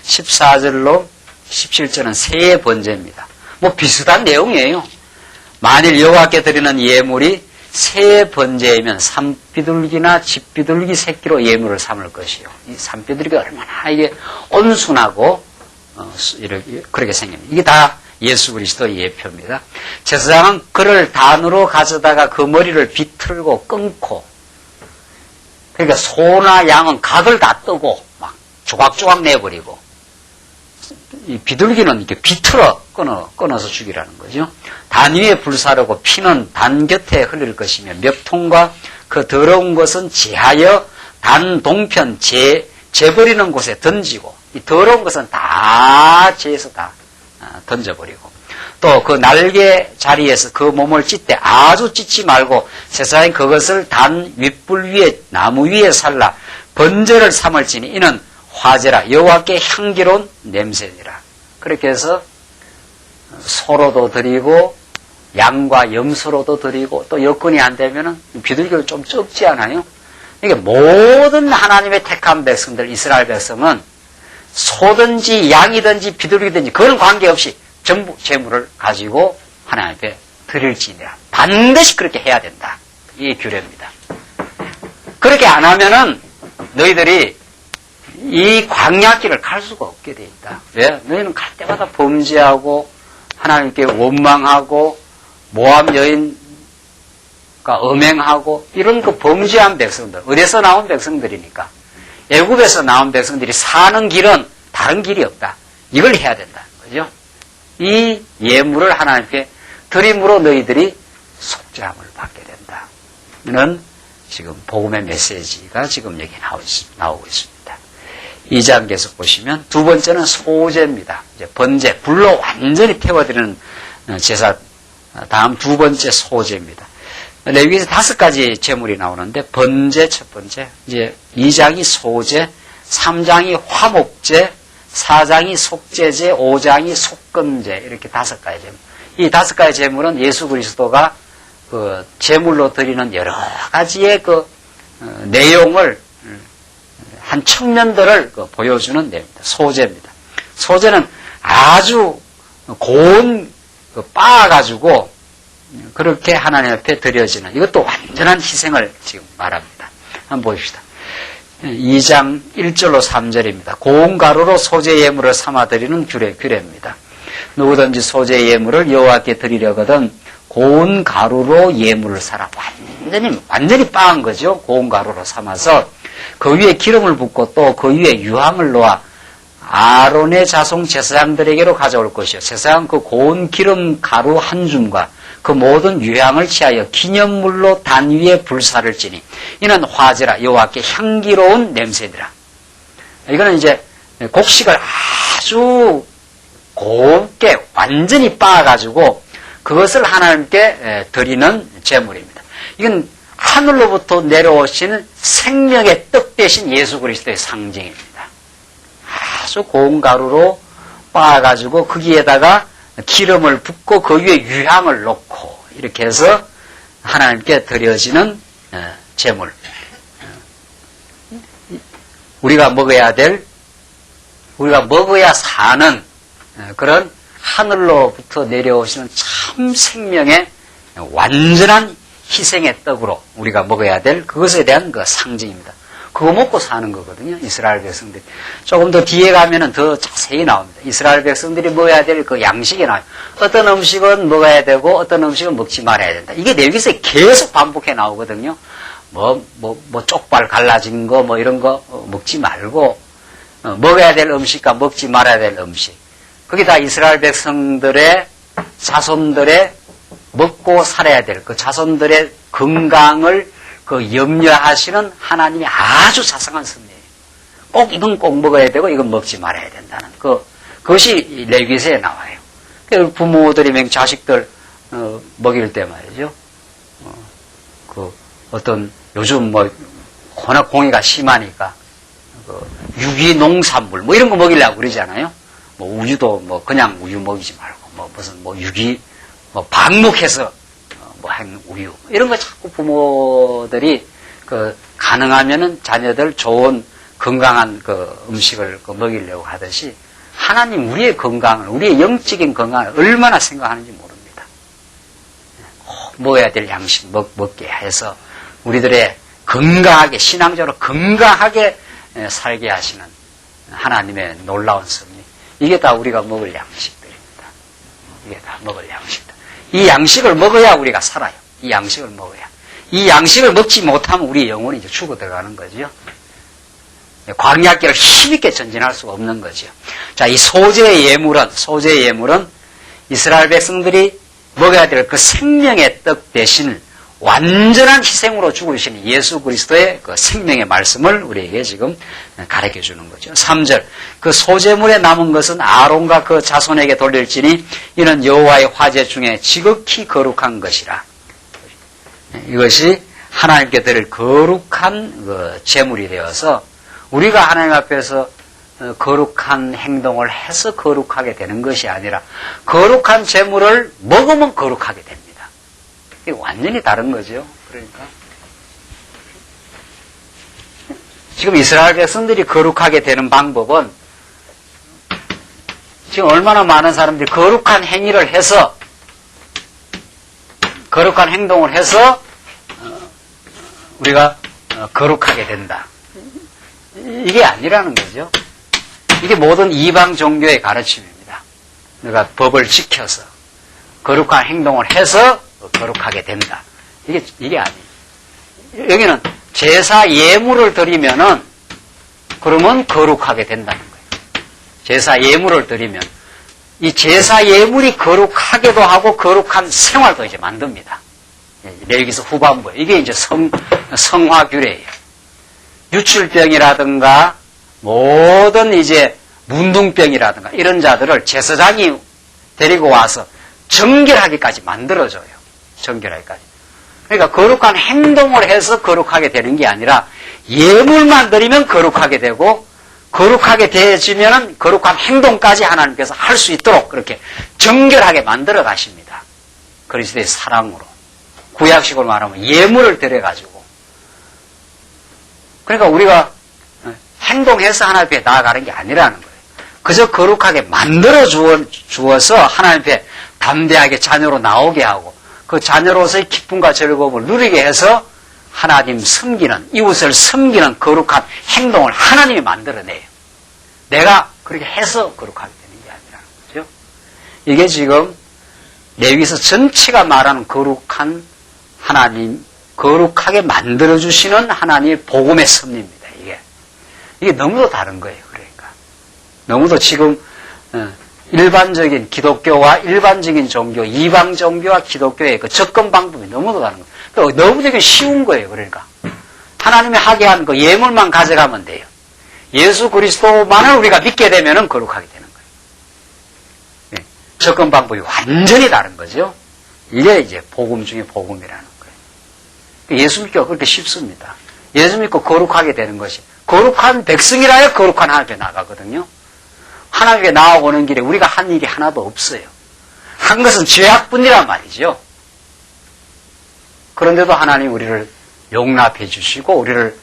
14절로 17절은 새의 번제입니다. 뭐 비슷한 내용이에요. 만일 여호와께 드리는 예물이 새의 번제이면 산비둘기나 집비둘기 새끼로 예물을 삼을 것이요. 이 산비둘기가 얼마나 이게 온순하고 이렇게 그렇게 생깁니다. 이게 다 예수 그리스도의 예표입니다. 제사장은 그를 단으로 가져다가 그 머리를 비틀고 끊고, 그러니까 소나 양은 각을 다 뜨고 막 조각조각 내버리고, 이 비둘기는 이렇게 비틀어 끊어서 죽이라는 거죠. 단 위에 불사르고 피는 단 곁에 흘릴 것이며 멱통과 그 더러운 것은 제하여 단 동편 재버리는 곳에 던지고, 이 더러운 것은 다 재에서 다 던져버리고, 또 그 날개 자리에서 그 몸을 찢되 아주 찢지 말고 제사장이 그것을 단 윗불 위에 나무 위에 살라 번제를 삼을지니 이는 화제라 여호와께 향기로운 냄새니라. 그렇게 해서 소로도 드리고 양과 염소로도 드리고, 또 여건이 안 되면은 비둘기를 좀 적지 않아요? 이게 모든 하나님의 택한 백성들, 이스라엘 백성은 소든지 양이든지 비둘기든지 그런 관계없이 전부 재물을 가지고 하나님 앞에 드릴지니라. 반드시 그렇게 해야 된다. 이게 규례입니다. 그렇게 안 하면은 너희들이 이 광야길을 갈 수가 없게 돼 있다. 왜? 너희는 갈 때마다 범죄하고 하나님께 원망하고 모함 여인과 음행하고 이런 그 범죄한 백성들, 어디서 나온 백성들이니까 애굽에서 나온 백성들이 사는 길은 다른 길이 없다. 이걸 해야 된다는 거죠. 이 예물을 하나님께 드림으로 너희들이 속죄함을 받게 된다. 이는 지금 복음의 메시지가 지금 여기 나오고 있습니다. 2장 계속 보시면 두 번째는 소제입니다. 이제 번제, 불로 완전히 태워드리는 제사, 다음 두 번째 소제입니다. 레위기에서 5가지 제물이 나오는데 번제 첫 번째, 이제 2장이 소제, 3장이 화목제, 4장이 속죄제, 5장이 속건제, 이렇게 5가지 제물. 이 5가지 제물은 예수 그리스도가 그 제물로 드리는 여러 가지의 그 내용을 한 측면들을 보여주는 내용입니다. 소제입니다. 소제는 아주 고운 빻아가지고 그렇게 하나님 앞에 드려지는, 이것도 완전한 희생을 지금 말합니다. 한번 보십시다. 2장 1절로 3절입니다. 고운 가루로 소제 예물을 삼아드리는 규례입니다. 누구든지 소제 예물을 여호와께 드리려거든 고운 가루로 예물을 사라. 완전히 빻은 거죠. 고운 가루로 삼아서 그 위에 기름을 붓고 또 그 위에 유황을 놓아 아론의 자손 제사장들에게로 가져올 것이요. 제사장 그 고운 기름 가루 한 줌과 그 모든 유향을 취하여 기념물로 단 위에 불사를 지니 이는 화제라 여호와께 향기로운 냄새니라. 이거는 이제 곡식을 아주 곱게 완전히 빻아가지고 그것을 하나님께 드리는 제물입니다. 이건 하늘로부터 내려오시는 생명의 떡 대신 예수 그리스도의 상징입니다. 아주 고운 가루로 빻아가지고 거기에다가 기름을 붓고 그 위에 유향을 놓고 이렇게 해서 하나님께 드려지는 제물. 우리가 먹어야 사는 그런 하늘로부터 내려오시는 참 생명의 완전한 희생의 떡으로 우리가 먹어야 될 그것에 대한 그 상징입니다. 그거 먹고 사는 거거든요. 이스라엘 백성들이. 조금 더 뒤에 가면은 더 자세히 나옵니다. 이스라엘 백성들이 먹어야 될 그 양식이 나와요. 어떤 음식은 먹어야 되고 어떤 음식은 먹지 말아야 된다. 이게 레위기서에 계속 반복해 나오거든요. 쪽발 갈라진 거, 이런 거 먹지 말고, 먹어야 될 음식과 먹지 말아야 될 음식. 그게 다 이스라엘 백성들의 자손들의 먹고 살아야 될 그 자손들의 건강을 염려하시는 하나님의 아주 자상한 섭리예요. 꼭 이건 꼭 먹어야 되고 이건 먹지 말아야 된다는 그것이 레위기서에 나와요. 부모들이 자식들 먹일 때 말이죠. 어떤 요즘 워낙 공해가 심하니까 유기 농산물 이런 거 먹이려고 그러잖아요. 우유도 그냥 우유 먹이지 말고 무슨 유기 방목해서 한 우유 이런 거 자꾸 부모들이 가능하면은 자녀들 좋은 건강한 음식을 먹이려고 하듯이 하나님 우리의 건강을 우리의 영적인 건강을 얼마나 생각하는지 모릅니다. 먹어야 될 양식 먹게 해서 우리들의 건강하게 신앙적으로 건강하게 살게 하시는 하나님의 놀라운 섭리. 이게 다 우리가 먹을 양식들입니다. 이게 다 먹을 양식들. 이 양식을 먹어야 우리가 살아요. 이 양식을 먹어야. 이 양식을 먹지 못하면 우리 영혼이 이제 죽어 들어가는 거죠. 광야길을 힘있게 전진할 수가 없는 거죠. 자, 이 소재의 예물은 이스라엘 백성들이 먹어야 될 그 생명의 떡 대신 완전한 희생으로 죽으시는 예수 그리스도의 그 생명의 말씀을 우리에게 지금 가르쳐 주는 거죠. 3절. 그 소재물에 남은 것은 아론과 그 자손에게 돌릴지니 이는 여호와의 화제 중에 지극히 거룩한 것이라. 이것이 하나님께 드릴 거룩한 그 제물이 되어서 우리가 하나님 앞에서 거룩한 행동을 해서 거룩하게 되는 것이 아니라 거룩한 제물을 먹으면 거룩하게 됩니다. 이게 완전히 다른 거죠. 그러니까 지금 이스라엘 백성들이 거룩하게 되는 방법은 지금 얼마나 많은 사람들이 거룩한 행위를 해서 거룩한 행동을 해서 우리가 거룩하게 된다. 이게 아니라는 거죠. 이게 모든 이방 종교의 가르침입니다. 내가 법을 지켜서 거룩한 행동을 해서 거룩하게 된다. 이게 아니에요. 여기는 제사 예물을 드리면은 그러면 거룩하게 된다는 거예요. 제사 예물을 드리면 이 제사 예물이 거룩하게도 하고 거룩한 생활도 이제 만듭니다. 레위기서 후반부에 이게 이제 성화 규례예요. 유출병이라든가 모든 이제 문둥병이라든가 이런 자들을 제사장이 데리고 와서 정결하기까지 만들어줘요. 정결하기까지. 그러니까 거룩한 행동을 해서 거룩하게 되는 게 아니라 예물만 드리면 거룩하게 되고 거룩하게 되어지면은 거룩한 행동까지 하나님께서 할 수 있도록 그렇게 정결하게 만들어 가십니다. 그리스도의 사랑으로. 구약식으로 말하면 예물을 드려가지고. 그러니까 우리가 행동해서 하나님 앞에 나아가는 게 아니라는 거예요. 그저 거룩하게 만들어 주어서 하나님 앞에 담대하게 자녀로 나오게 하고 그 자녀로서의 기쁨과 즐거움을 누리게 해서 하나님 섬기는, 이웃을 섬기는 거룩한 행동을 하나님이 만들어내요. 내가 그렇게 해서 거룩하게 되는 게 아니라는 거죠. 이게 지금 레위기서 전체가 말하는 거룩한 하나님, 거룩하게 만들어주시는 하나님의 복음의 섭리입니다. 이게 너무도 다른 거예요. 그러니까 너무도 지금 일반적인 기독교와 일반적인 종교, 이방 종교와 기독교의 그 접근 방법이 너무도 다른 거예요. 그러니까 너무 되게 쉬운 거예요. 그러니까 하나님이 하게 한 그 예물만 가져가면 돼요. 예수 그리스도만을 우리가 믿게 되면은 거룩하게 되는 거예요. 네. 접근 방법이 완전히 다른 거죠. 이게 이제 복음 중에 복음이라는 거예요. 예수 믿기가 그렇게 쉽습니다. 예수 믿고 거룩하게 되는 것이 거룩한 백성이라야 거룩한 하나님 앞에 나가거든요. 하나님 앞에 나아오는 길에 우리가 한 일이 하나도 없어요. 한 것은 죄악뿐이란 말이죠. 그런데도 하나님 우리를 용납해 주시고 우리를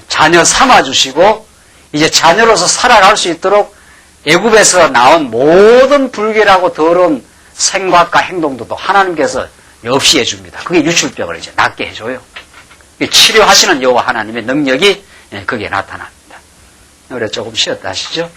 자녀 삼아 주시고 이제 자녀로서 살아갈 수 있도록 애굽에서 나온 모든 불결하고 더러운 생각과 행동도 하나님께서 없이 해줍니다. 그게 유출병을 이제 낫게 해줘요. 치료하시는 여호와 하나님의 능력이 거기에 나타납니다. 우리 조금 쉬었다 하시죠.